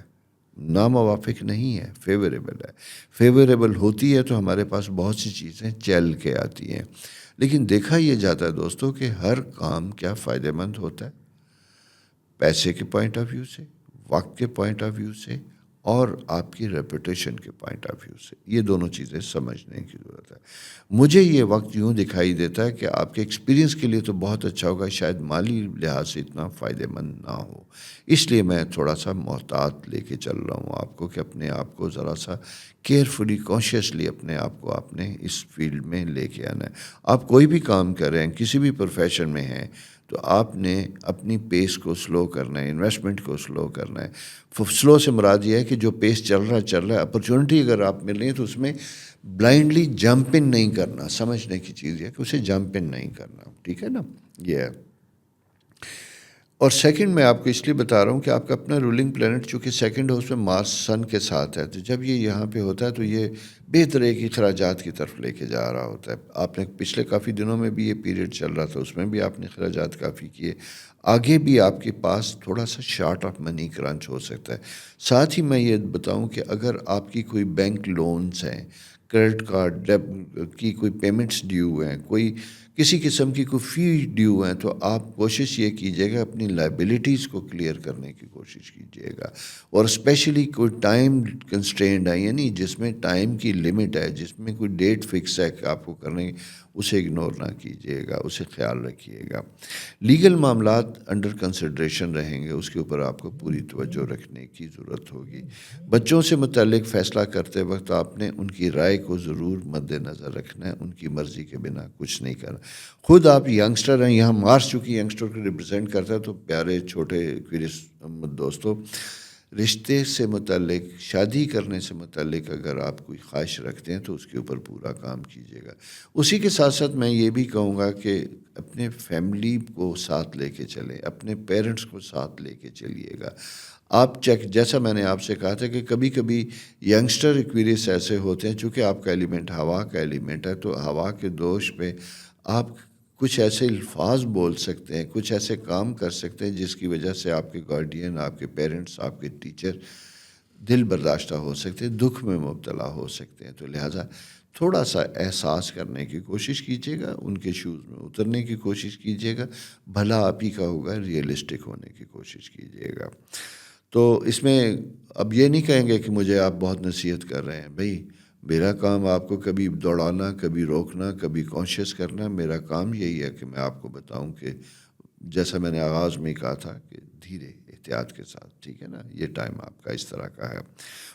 ناموافق نہیں ہے، فیوریبل ہے. فیوریبل ہوتی ہے تو ہمارے پاس بہت سی چیزیں چل کے آتی ہیں. لیکن دیکھا یہ جاتا ہے دوستوں کہ ہر کام کیا فائدہ مند ہوتا ہے، پیسے کے پوائنٹ آف ویو سے، وقت کے پوائنٹ آف ویو سے، اور آپ کی ریپوٹیشن کے پوائنٹ آف ویو سے. یہ دونوں چیزیں سمجھنے کی ضرورت ہے. مجھے یہ وقت یوں دکھائی دیتا ہے کہ آپ کے ایکسپیرینس کے لیے تو بہت اچھا ہوگا، شاید مالی لحاظ سے اتنا فائدہ مند نہ ہو. اس لیے میں تھوڑا سا محتاط لے کے چل رہا ہوں آپ کو، کہ اپنے آپ کو ذرا سا کیئرفلی، کانشیسلی اپنے آپ کو آپ نے اس فیلڈ میں لے کے آنا ہے. آپ کوئی بھی کام کر رہے ہیں، کسی بھی پروفیشن میں ہیں، تو آپ نے اپنی پیس کو سلو کرنا ہے، انویسٹمنٹ کو سلو کرنا ہے. سلو سے مراد یہ ہے کہ جو پیس چل رہا ہے، اپرچونٹی اگر آپ مل رہی ہے تو اس میں بلائنڈلی جمپ ان نہیں کرنا. سمجھنے کی چیز یہ کہ اسے جمپ ان نہیں کرنا. ٹھیک ہے نا؟ یہ ہے. اور سیکنڈ میں آپ کو اس لیے بتا رہا ہوں کہ آپ کا اپنا رولنگ پلانٹ چونکہ سیکنڈ ہاؤس میں مارس سن کے ساتھ ہے، تو جب یہ یہاں پہ ہوتا ہے تو یہ بے طرح کی اخراجات کی طرف لے کے جا رہا ہوتا ہے. آپ نے پچھلے کافی دنوں میں بھی یہ پیریڈ چل رہا تھا، اس میں بھی آپ نے اخراجات کافی کیے. آگے بھی آپ کے پاس تھوڑا سا شارٹ آف منی کرنچ ہو سکتا ہے. ساتھ ہی میں یہ بتاؤں کہ اگر آپ کی کوئی بینک لونز ہیں، کریڈٹ کارڈ کی کوئی پیمنٹس ڈیو ہیں، کوئی کسی قسم کی کوئی فی ڈیو ہیں، تو آپ کوشش یہ کیجیے گا اپنی لائبلٹیز کو کلیئر کرنے کی کوشش کیجیے گا. اور اسپیشلی کوئی ٹائم کنسٹرینڈ ہے، یعنی جس میں ٹائم کی لمٹ ہے، جس میں کوئی ڈیٹ فکس ہے کہ آپ کو کرنے، اسے اگنور نہ کیجیے گا، اسے خیال رکھیے گا. لیگل معاملات انڈر کنسیڈریشن رہیں گے، اس کے اوپر آپ کو پوری توجہ رکھنے کی ضرورت ہوگی. بچوں سے متعلق فیصلہ کرتے وقت آپ نے ان کی رائے کو ضرور مد نظر رکھنا ہے. ان کی مرضی کے بنا کچھ نہیں کرنا. خود آپ ینگسٹر ہیں، یہاں مارس چونکہ ینگسٹر کو ریپرزینٹ کرتا ہے، تو پیارے چھوٹے دوستوں، رشتے سے متعلق، شادی کرنے سے متعلق اگر آپ کوئی خواہش رکھتے ہیں تو اس کے اوپر پورا کام کیجیے گا. اسی کے ساتھ ساتھ میں یہ بھی کہوں گا کہ اپنے فیملی کو ساتھ لے کے چلیں، اپنے پیرنٹس کو ساتھ لے کے چلیے گا. آپ جیسا میں نے آپ سے کہا تھا کہ کبھی کبھی ینگسٹر ایکویریس ایسے ہوتے ہیں، چونکہ آپ کا ایلیمنٹ ہوا کا ایلیمنٹ ہے، تو ہوا کے دوش پہ آپ کچھ ایسے الفاظ بول سکتے ہیں، کچھ ایسے کام کر سکتے ہیں جس کی وجہ سے آپ کے گارڈین، آپ کے پیرنٹس، آپ کے ٹیچر دل برداشتہ ہو سکتے ہیں، دکھ میں مبتلا ہو سکتے ہیں. تو لہٰذا تھوڑا سا احساس کرنے کی کوشش کیجیے گا، ان کے شوز میں اترنے کی کوشش کیجیے گا. بھلا آپ ہی کا ہوگا، ریئلسٹک ہونے کی کوشش کیجیے گا. تو اس میں اب یہ نہیں کہیں گے کہ مجھے آپ بہت نصیحت کر رہے ہیں. بھائی میرا کام آپ کو کبھی دوڑانا، کبھی روکنا، کبھی کانشیس کرنا. میرا کام یہی ہے کہ میں آپ کو بتاؤں کہ جیسا میں نے آغاز میں کہا تھا کہ دھیرے، احتیاط کے ساتھ. ٹھیک ہے نا؟ یہ ٹائم آپ کا اس طرح کا ہے.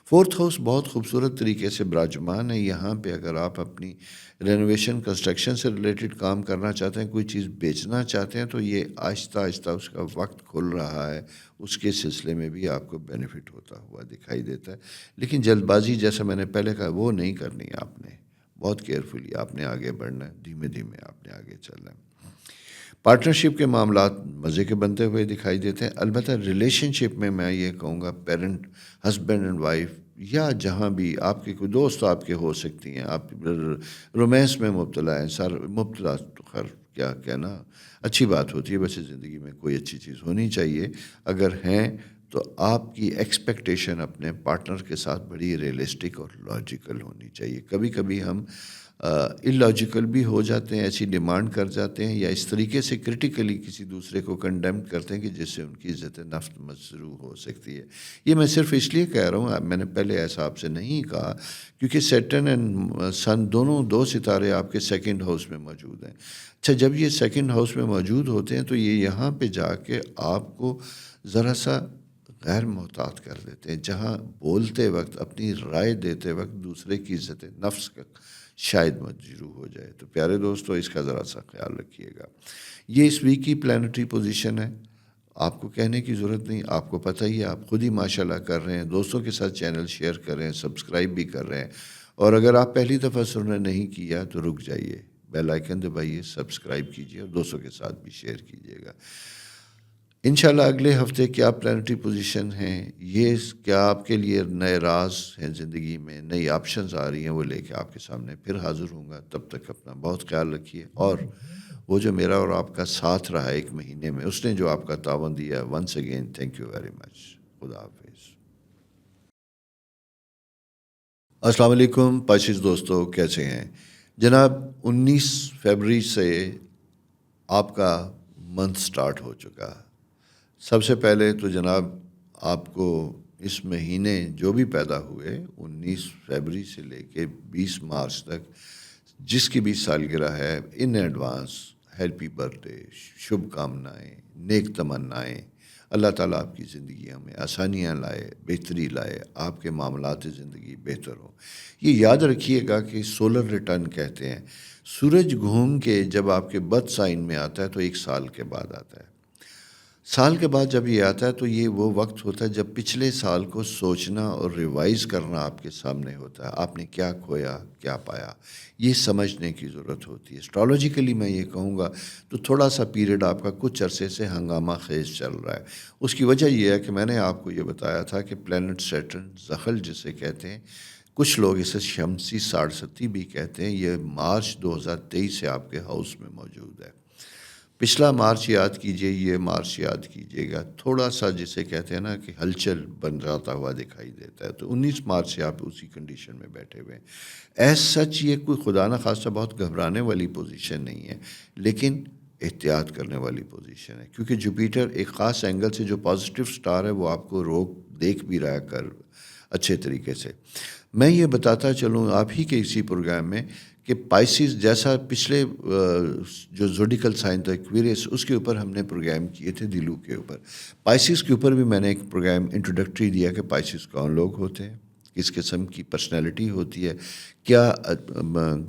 فورتھ ہاؤس بہت خوبصورت طریقے سے براجمان ہے. یہاں پہ اگر آپ اپنی رینوویشن، کنسٹرکشن سے ریلیٹڈ کام کرنا چاہتے ہیں، کوئی چیز بیچنا چاہتے ہیں، تو یہ آہستہ آہستہ اس کا وقت کھل رہا ہے. اس کے سلسلے میں بھی آپ کو بینیفٹ ہوتا ہوا دکھائی دیتا ہے. لیکن جلد بازی، جیسا میں نے پہلے کہا، وہ نہیں کرنی ہے. آپ نے بہت کیئرفلی آپ نے آگے بڑھنا ہے، دھیمے دھیمے آپ نے آگے چلنا ہے. پارٹنرشپ کے معاملات مزے کے بنتے ہوئے دکھائی دیتے ہیں. البتہ ریلیشن شپ میں یہ کہوں گا، پیرنٹ، ہسبینڈ اینڈ وائف، یا جہاں بھی آپ کے کوئی دوست آپ کے ہو سکتی ہیں، آپ رومانس میں مبتلا ہیں، مبتلا تو خیر کیا کہنا، اچھی بات ہوتی ہے. ویسے زندگی میں کوئی اچھی چیز ہونی چاہیے. اگر ہیں تو آپ کی ایکسپیکٹیشن اپنے پارٹنر کے ساتھ بڑی ریئلسٹک اور لاجیکل ہونی چاہیے. کبھی کبھی ہم اللاجیکل بھی ہو جاتے ہیں، ایسی ڈیمانڈ کر جاتے ہیں، یا اس طریقے سے کرٹیکلی کسی دوسرے کو کنڈیم کرتے ہیں کہ جس سے ان کی عزت نفس مجروح ہو سکتی ہے. یہ میں صرف اس لیے کہہ رہا ہوں، میں نے پہلے ایسا آپ سے نہیں کہا، کیونکہ سیٹرن اینڈ سن دونوں دو ستارے آپ کے سیکنڈ ہاؤس میں موجود ہیں. اچھا، جب یہ سیکنڈ ہاؤس میں موجود ہوتے ہیں تو یہ یہاں پہ جا کے آپ کو ذرا سا غیر محتاط کر دیتے ہیں، جہاں بولتے وقت، اپنی رائے دیتے وقت دوسرے کی عزت نفس کا شاید مجروح ہو جائے. تو پیارے دوستو، اس کا ذرا سا خیال رکھیے گا. یہ اس ویک کی پلانٹری پوزیشن ہے، آپ کو کہنے کی ضرورت نہیں، آپ کو پتہ ہی ہے، آپ خود ہی ماشاءاللہ کر رہے ہیں، دوستوں کے ساتھ چینل شیئر کر رہے ہیں، سبسکرائب بھی کر رہے ہیں، اور اگر آپ پہلی دفعہ سننا نہیں کیا تو رک جائیے، بیل آئیکن دبائیے، سبسکرائب کیجیے اور دوستوں کے ساتھ بھی شیئر کیجیے گا۔ انشاءاللہ اگلے ہفتے کیا پلانٹری پوزیشن ہیں، یہ کیا آپ کے لیے نئے راز ہیں زندگی میں، نئی آپشنز آ رہی ہیں، وہ لے کے آپ کے سامنے پھر حاضر ہوں گا۔ تب تک اپنا بہت خیال رکھیے، اور وہ جو میرا اور آپ کا ساتھ رہا 1 مہینے میں، اس نے جو آپ کا تعاون دیا، once again thank you very much. خدا حافظ۔ السلام علیکم پاشیز دوستو، کیسے ہیں جناب؟ 19 فروری سے آپ کا منتھ سٹارٹ ہو چکا۔ سب سے پہلے تو جناب آپ کو اس مہینے جو بھی پیدا ہوئے 19 فروری سے لے کے 20 مارچ تک، جس کی بھی سالگرہ ہے، in advance happy birthday, شبھ کامنائیں، نیک تمنائیں۔ اللہ تعالیٰ آپ کی زندگیوں میں آسانیاں لائے، بہتری لائے، آپ کے معاملات زندگی بہتر ہوں۔ یہ یاد رکھیے گا کہ سولر ریٹرن کہتے ہیں، سورج گھوم کے جب آپ کے برتھ سائن میں آتا ہے تو 1 سال کے بعد آتا ہے۔ سال کے بعد جب یہ آتا ہے تو یہ وہ وقت ہوتا ہے جب پچھلے سال کو سوچنا اور ریوائز کرنا آپ کے سامنے ہوتا ہے، آپ نے کیا کھویا، کیا پایا، یہ سمجھنے کی ضرورت ہوتی ہے۔ اسٹرالوجیکلی میں یہ کہوں گا تو تھوڑا سا پیریڈ آپ کا کچھ عرصے سے ہنگامہ خیز چل رہا ہے۔ اس کی وجہ یہ ہے کہ میں نے آپ کو یہ بتایا تھا کہ پلینٹ سیٹرن زحل جسے کہتے ہیں، کچھ لوگ اسے شمسی ساڑھستی بھی کہتے ہیں، یہ مارچ 2023 سے آپ کے ہاؤس میں موجود ہے۔ پچھلا مارچ یاد کیجئے، یہ مارچ یاد کیجئے گا، تھوڑا سا جسے کہتے ہیں نا کہ ہلچل بن جاتا ہوا دکھائی دیتا ہے، تو 19 مارچ سے آپ اسی کنڈیشن میں بیٹھے ہوئے ہیں۔ ایز سچ یہ کوئی خدا نہ خواستہ بہت گھبرانے والی پوزیشن نہیں ہے، لیکن احتیاط کرنے والی پوزیشن ہے، کیونکہ جوپیٹر ایک خاص اینگل سے جو پازیٹیو سٹار ہے وہ آپ کو دیکھ بھی رہا ہے کر اچھے طریقے سے۔ میں یہ بتاتا چلوں آپ ہی کے اسی پروگرام میں کہ پائسیز جیسا پچھلے جو زوڈیکل سائن تھا ایکویریس، اس کے اوپر ہم نے پروگرام کیے تھے دلو کے اوپر، پائسیز کے اوپر بھی میں نے ایک پروگرام انٹروڈکٹری دیا کہ پائسیز کون لوگ ہوتے ہیں، کس قسم کی پرسنالٹی ہوتی ہے، کیا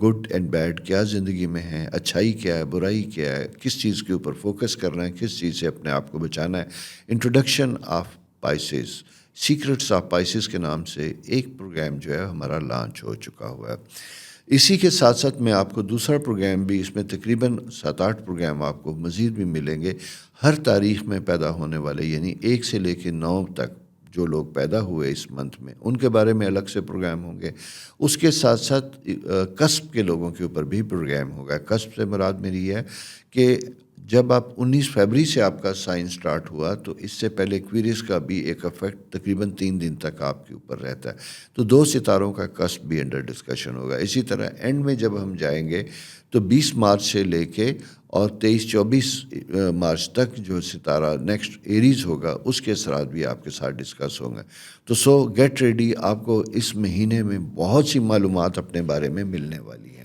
گڈ اینڈ بیڈ کیا زندگی میں ہے، اچھائی کیا ہے، برائی کیا ہے، کس چیز کے اوپر فوکس کرنا ہے، کس چیز سے اپنے آپ کو بچانا ہے۔ انٹروڈکشن آف پائسیز، سیکرٹس آف پائسیز کے نام سے ایک پروگرام جو ہے ہمارا لانچ ہو چکا ہوا ہے۔ اسی کے ساتھ ساتھ میں آپ کو دوسرا پروگرام بھی، اس میں تقریباً 7-8 پروگرام آپ کو مزید بھی ملیں گے، ہر تاریخ میں پیدا ہونے والے، یعنی 1 سے لے کے 9 تک جو لوگ پیدا ہوئے اس منتھ میں، ان کے بارے میں الگ سے پروگرام ہوں گے۔ اس کے ساتھ ساتھ کسب کے لوگوں کے اوپر بھی پروگرام ہوگا۔ کسب سے مراد میری یہ ہے کہ جب آپ 19 فروری سے آپ کا سائن سٹارٹ ہوا تو اس سے پہلے ایکویریس کا بھی ایک افیکٹ تقریباً 3 دن تک آپ کے اوپر رہتا ہے، تو 2 ستاروں کا کسب بھی انڈر ڈسکشن ہوگا۔ اسی طرح اینڈ میں جب ہم جائیں گے تو 20 مارچ سے لے کے اور 23-24 مارچ تک جو ستارہ نیکسٹ ایریز ہوگا، اس کے اثرات بھی آپ کے ساتھ ڈسکس ہوں گے۔ تو سو گیٹ ریڈی، آپ کو اس مہینے میں بہت سی معلومات اپنے بارے میں ملنے والی ہیں،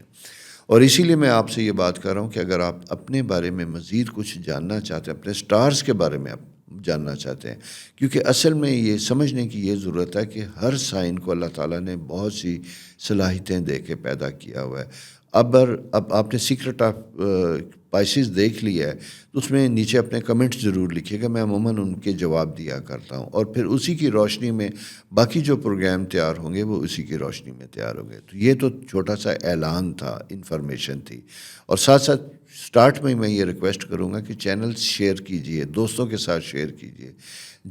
اور اسی لیے میں آپ سے یہ بات کر رہا ہوں کہ اگر آپ اپنے بارے میں مزید کچھ جاننا چاہتے ہیں، اپنے سٹارز کے بارے میں آپ جاننا چاہتے ہیں، کیونکہ اصل میں یہ سمجھنے کی یہ ضرورت ہے کہ ہر سائن کو اللہ تعالیٰ نے بہت سی صلاحیتیں دے کے پیدا کیا ہوا ہے۔ اب آپ نے سیکرٹ آف پائسیز دیکھ لیا ہے تو اس میں نیچے اپنے کمنٹ ضرور لکھیے گا، میں عموماً ان کے جواب دیا کرتا ہوں، اور پھر اسی کی روشنی میں باقی جو پروگرام تیار ہوں گے وہ اسی کی روشنی میں تیار ہوں گے۔ تو یہ تو چھوٹا سا اعلان تھا، انفارمیشن تھی، اور ساتھ ساتھ سٹارٹ میں یہ ریکویسٹ کروں گا کہ چینل شیئر کیجئے، دوستوں کے ساتھ شیئر کیجئے،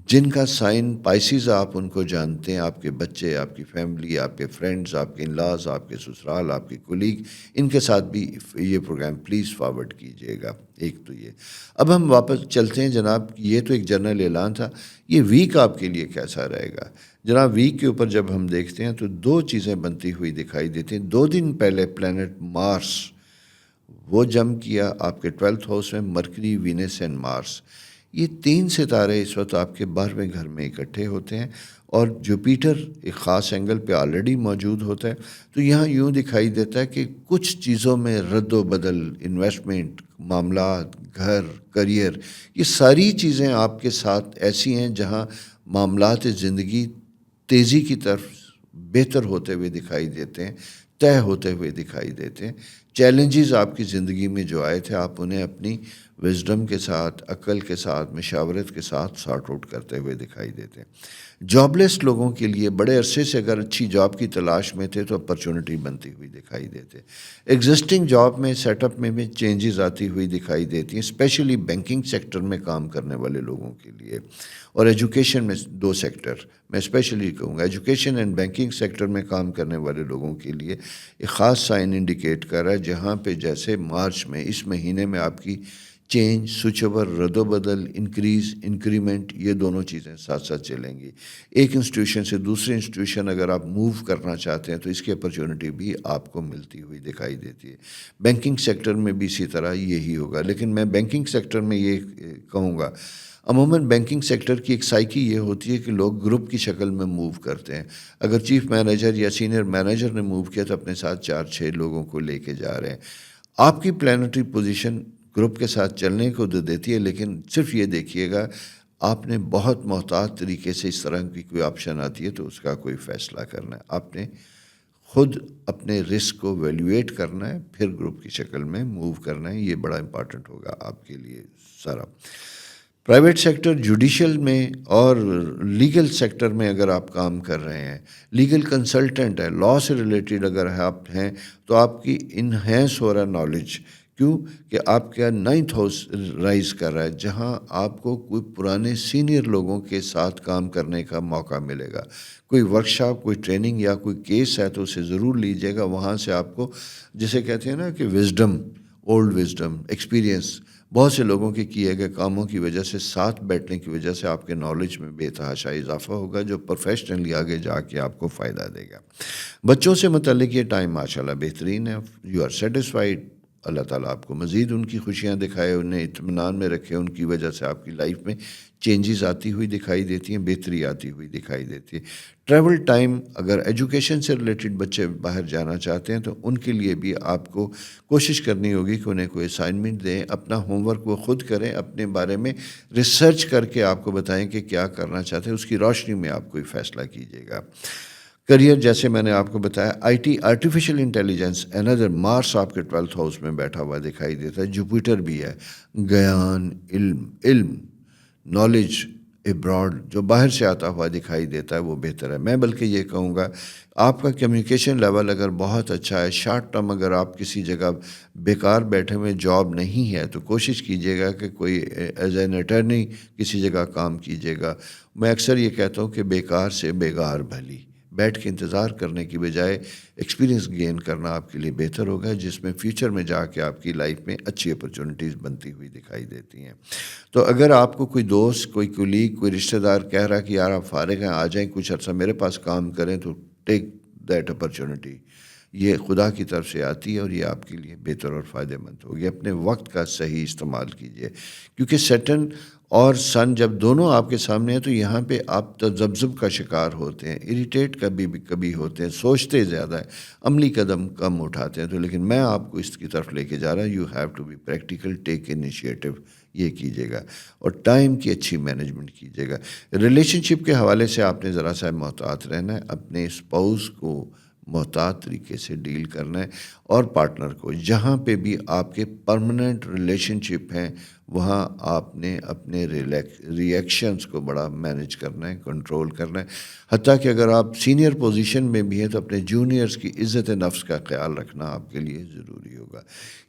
جن کا سائن پائسیز آپ ان کو جانتے ہیں، آپ کے بچے، آپ کی فیملی، آپ کے فرینڈز، آپ کے انلاز، آپ کے سسرال، آپ کے کولیگ، ان کے ساتھ بھی یہ پروگرام پلیز فارورڈ کیجئے گا۔ ایک تو یہ، اب ہم واپس چلتے ہیں جناب، یہ تو ایک جنرل اعلان تھا، یہ ویک آپ کے لیے کیسا رہے گا جناب؟ ویک کے اوپر جب ہم دیکھتے ہیں تو 2 چیزیں بنتی ہوئی دکھائی دیتی ہیں۔ 2 دن پہلے پلینٹ مارس وہ جم کیا آپ کے 12th ہاؤس میں، مرکری، وینس اینڈ مارس، یہ 3 ستارے اس وقت آپ کے 12ویں گھر میں اکٹھے ہوتے ہیں، اور جوپیٹر ایک خاص اینگل پہ آلریڈی موجود ہوتا ہے، تو یہاں یوں دکھائی دیتا ہے کہ کچھ چیزوں میں رد و بدل، انویسٹمنٹ، معاملات، گھر، کریئر، یہ ساری چیزیں آپ کے ساتھ ایسی ہیں جہاں معاملات زندگی تیزی کی طرف بہتر ہوتے ہوئے دکھائی دیتے ہیں، طے ہوتے ہوئے دکھائی دیتے ہیں۔ چیلنجز آپ کی زندگی میں جو آئے تھے آپ انہیں اپنی وزڈم کے ساتھ، عقل کے ساتھ، مشاورت کے ساتھ سارٹ آؤٹ کرتے ہوئے دکھائی دیتے ہیں۔ جابلیس لوگوں کے لیے بڑے عرصے سے اگر اچھی جاب کی تلاش میں تھے تو اپرچونٹی بنتی ہوئی دکھائی دیتے، ایگزسٹنگ جاب میں سیٹ اپ میں بھی چینجز آتی ہوئی دکھائی دیتی ہیں، اسپیشلی بینکنگ سیکٹر میں کام کرنے والے لوگوں کے لیے، اور ایجوکیشن میں دو سیکٹر میں اسپیشلی کہوں گا، ایجوکیشن اینڈ بینکنگ سیکٹر میں کام کرنے والے لوگوں کے لیے ایک خاص سائن انڈیکیٹ کر رہا ہے، جہاں پہ جیسے مارچ میں اس مہینے میں آپ کی چینج، سوئچ اوور، رد و بدل، انکریز، انکریمنٹ، یہ دونوں چیزیں ساتھ ساتھ چلیں گی۔ ایک انسٹیٹیوشن سے دوسرے انسٹیٹیوشن اگر آپ موو کرنا چاہتے ہیں تو اس کی اپرچونٹی بھی آپ کو ملتی ہوئی دکھائی دیتی ہے۔ بینکنگ سیکٹر میں بھی اسی طرح یہی ہوگا، لیکن میں بینکنگ سیکٹر میں یہ کہوں گا، عموماً بینکنگ سیکٹر کی ایک سائیکی یہ ہوتی ہے کہ لوگ گروپ کی شکل میں موو کرتے ہیں۔ اگر چیف مینیجر یا سینئر مینیجر نے موو کیا تو اپنے ساتھ 4-6 لوگوں کو لے کے جا رہے ہیں۔ آپ کی پلانٹری پوزیشن گروپ کے ساتھ چلنے کو تو دیتی ہے، لیکن صرف یہ دیکھیے گا آپ نے بہت محتاط طریقے سے اس طرح کی کوئی آپشن آتی ہے تو اس کا کوئی فیصلہ کرنا ہے، آپ نے خود اپنے رسک کو ویلیویٹ کرنا ہے، پھر گروپ کی شکل میں موو کرنا ہے۔ یہ بڑا امپارٹنٹ ہوگا آپ کے لیے سارا۔ پرائیویٹ سیکٹر، جوڈیشل میں اور لیگل سیکٹر میں اگر آپ کام کر رہے ہیں، لیگل کنسلٹنٹ ہے، لاء سے ریلیٹڈ اگر آپ ہیں تو آپ کی انہینس ہو رہا نالج، کیوں کہ آپ کا 9th ہاؤس رائز کر رہا ہے، جہاں آپ کو کوئی پرانے سینئر لوگوں کے ساتھ کام کرنے کا موقع ملے گا۔ کوئی ورکشاپ، کوئی ٹریننگ یا کوئی کیس ہے تو اسے ضرور لیجیے گا، وہاں سے آپ کو جسے کہتے ہیں نا کہ وزڈم، اولڈ وزڈم، ایکسپیرینس، بہت سے لوگوں کے کیے گئے کاموں کی وجہ سے، ساتھ بیٹھنے کی وجہ سے آپ کے نالج میں بے تحاشا اضافہ ہوگا، جو پروفیشنلی آگے جا کے آپ کو فائدہ دے گا۔ بچوں سے متعلق یہ ٹائم ماشاءاللہ بہترین ہے، یو آر سیٹسفائیڈ، اللہ تعالیٰ آپ کو مزید ان کی خوشیاں دکھائے، انہیں اطمینان میں رکھے، ان کی وجہ سے آپ کی لائف میں چینجز آتی ہوئی دکھائی دیتی ہیں، بہتری آتی ہوئی دکھائی دیتی ہے۔ ٹریول ٹائم، اگر ایجوکیشن سے ریلیٹڈ بچے باہر جانا چاہتے ہیں تو ان کے لیے بھی آپ کو کوشش کرنی ہوگی کہ انہیں کوئی اسائنمنٹ دیں، اپنا ہوم ورک وہ خود کریں، اپنے بارے میں ریسرچ کر کے آپ کو بتائیں کہ کیا کرنا چاہتے ہیں، اس کی روشنی میں آپ کوئی فیصلہ کیجیے گا۔ کریئر، جیسے میں نے آپ کو بتایا، آئی ٹی، آرٹیفیشل انٹیلیجنس، اندر مارس آپ کے 12th ہاؤس میں بیٹھا ہوا دکھائی دیتا ہے، جوپیٹر بھی ہے، گیان، علم، نالج ابراڈ جو باہر سے آتا ہوا دکھائی دیتا ہے وہ بہتر ہے۔ میں بلکہ یہ کہوں گا آپ کا کمیونیکیشن لیول اگر بہت اچھا ہے، شارٹ ٹرم اگر آپ کسی جگہ بیکار بیٹھے ہوئے جاب نہیں ہے تو کوشش کیجیے گا کہ کوئی ایز این اٹرنی کسی جگہ کام کیجیے گا۔ میں اکثر یہ کہتا ہوں کہ بیکار سے بیگار بھلی، بیٹھ کے انتظار کرنے کی بجائے ایکسپیرینس گین کرنا آپ کے لیے بہتر ہوگا، جس میں فیوچر میں جا کے آپ کی لائف میں اچھی اپرچونٹیز بنتی ہوئی دکھائی دیتی ہیں۔ تو اگر آپ کو کوئی دوست، کوئی کولیگ، کوئی رشتہ دار کہہ رہا کہ یار آپ فارغ ہیں، آ جائیں کچھ عرصہ میرے پاس کام کریں، تو ٹیک دیٹ اپرچونٹی، یہ خدا کی طرف سے آتی ہے اور یہ آپ کے لیے بہتر اور فائدہ مند ہوگی۔ اپنے وقت کا صحیح استعمال کیجیے، کیونکہ سیٹرن اور سن جب دونوں آپ کے سامنے ہیں تو یہاں پہ آپ تذبذب کا شکار ہوتے ہیں، اریٹیٹ کبھی ہوتے ہیں، سوچتے زیادہ ہیں، عملی قدم کم اٹھاتے ہیں۔ تو لیکن میں آپ کو اس کی طرف لے کے جا رہا ہوں، you have to be practical, take initiative, یہ کیجیے گا اور ٹائم کی اچھی مینجمنٹ کیجیے گا۔ ریلیشن شپ کے حوالے سے آپ نے ذرا سا محتاط رہنا ہے، اپنے اسپاؤس کو محتاط طریقے سے ڈیل کرنا ہے، اور پارٹنر کو، جہاں پہ بھی آپ کے پرماننٹ ریلیشن شپ ہیں وہاں آپ نے اپنے ریئیکشنز کو بڑا مینیج کرنا ہے، کنٹرول کرنا ہے۔ حتیٰ کہ اگر آپ سینئر پوزیشن میں بھی ہیں تو اپنے جونیئرز کی عزت نفس کا خیال رکھنا آپ کے لیے ضروری ہوگا۔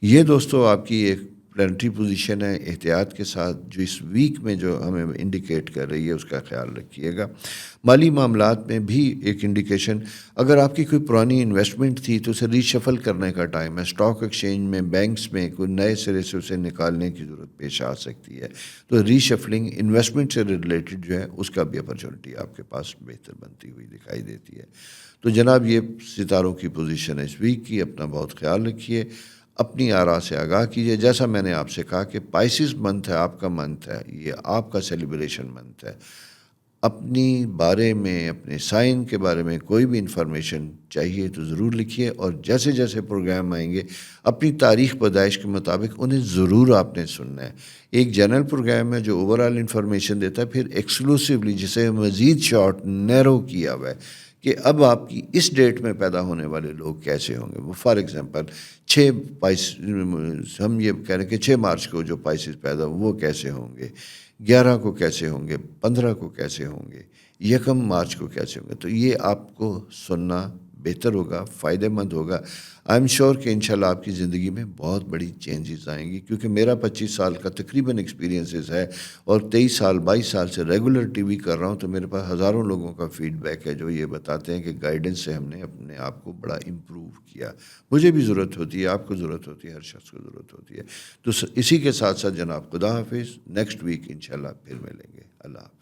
یہ دوستو آپ کی ایک پلانٹری پوزیشن ہے، احتیاط کے ساتھ جو اس ویک میں جو ہمیں انڈیکیٹ کر رہی ہے اس کا خیال رکھیے گا۔ مالی معاملات میں بھی ایک انڈیکیشن، اگر آپ کی کوئی پرانی انویسٹمنٹ تھی تو اسے ری شفل کرنے کا ٹائم ہے، اسٹاک ایکسچینج میں، بینکس میں کوئی نئے سرے سے اسے نکالنے کی ضرورت پیش آ سکتی ہے، تو ری شفلنگ انویسٹمنٹ سے ریلیٹڈ جو ہے اس کا بھی اپرچونٹی آپ کے پاس بہتر بنتی ہوئی دکھائی دیتی ہے۔ تو جناب یہ ستاروں کی پوزیشن ہے اس ویک کی، اپنا بہت خیال رکھیے، اپنی آراء سے آگاہ کیجیے۔ جیسا میں نے آپ سے کہا کہ پائسز منتھ ہے، آپ کا منتھ ہے، یہ آپ کا سیلیبریشن منتھ ہے۔ اپنی بارے میں، اپنے سائن کے بارے میں کوئی بھی انفارمیشن چاہیے تو ضرور لکھیے، اور جیسے جیسے پروگرام آئیں گے اپنی تاریخ پیدائش کے مطابق انہیں ضرور آپ نے سننا ہے۔ ایک جنرل پروگرام ہے جو اوورال انفارمیشن دیتا ہے، پھر ایکسکلوسیولی جسے مزید شارٹ نیرو کیا ہوا ہے کہ اب آپ کی اس ڈیٹ میں پیدا ہونے والے لوگ کیسے ہوں گے. وہ فار ایگزامپل 6 ہم یہ کہہ رہے ہیں کہ 6 مارچ کو جو پائسز پیدا وہ کیسے ہوں گے, 11 کو کیسے ہوں گے, 15 کو کیسے ہوں گے, 1 مارچ کو کیسے ہوں گے. تو یہ آپ کو سننا بہتر ہوگا, فائدہ مند ہوگا. آئی ایم شیور کہ انشاءاللہ آپ کی زندگی میں بہت بڑی چینجز آئیں گی, کیونکہ میرا 25 سال کا تقریباً ایکسپیرینسز ہے اور 23 سال 22 سال سے ریگولر ٹی وی کر رہا ہوں. تو میرے پاس ہزاروں لوگوں کا فیڈ بیک ہے جو یہ بتاتے ہیں کہ گائیڈنس سے ہم نے اپنے آپ کو بڑا امپروو کیا. مجھے بھی ضرورت ہوتی ہے, آپ کو ضرورت ہوتی ہے, ہر شخص کو ضرورت ہوتی ہے. تو اسی کے ساتھ ساتھ جناب خدا حافظ. نیکسٹ ویک انشاءاللہ پھر ملیں گے. اللہ حافظ.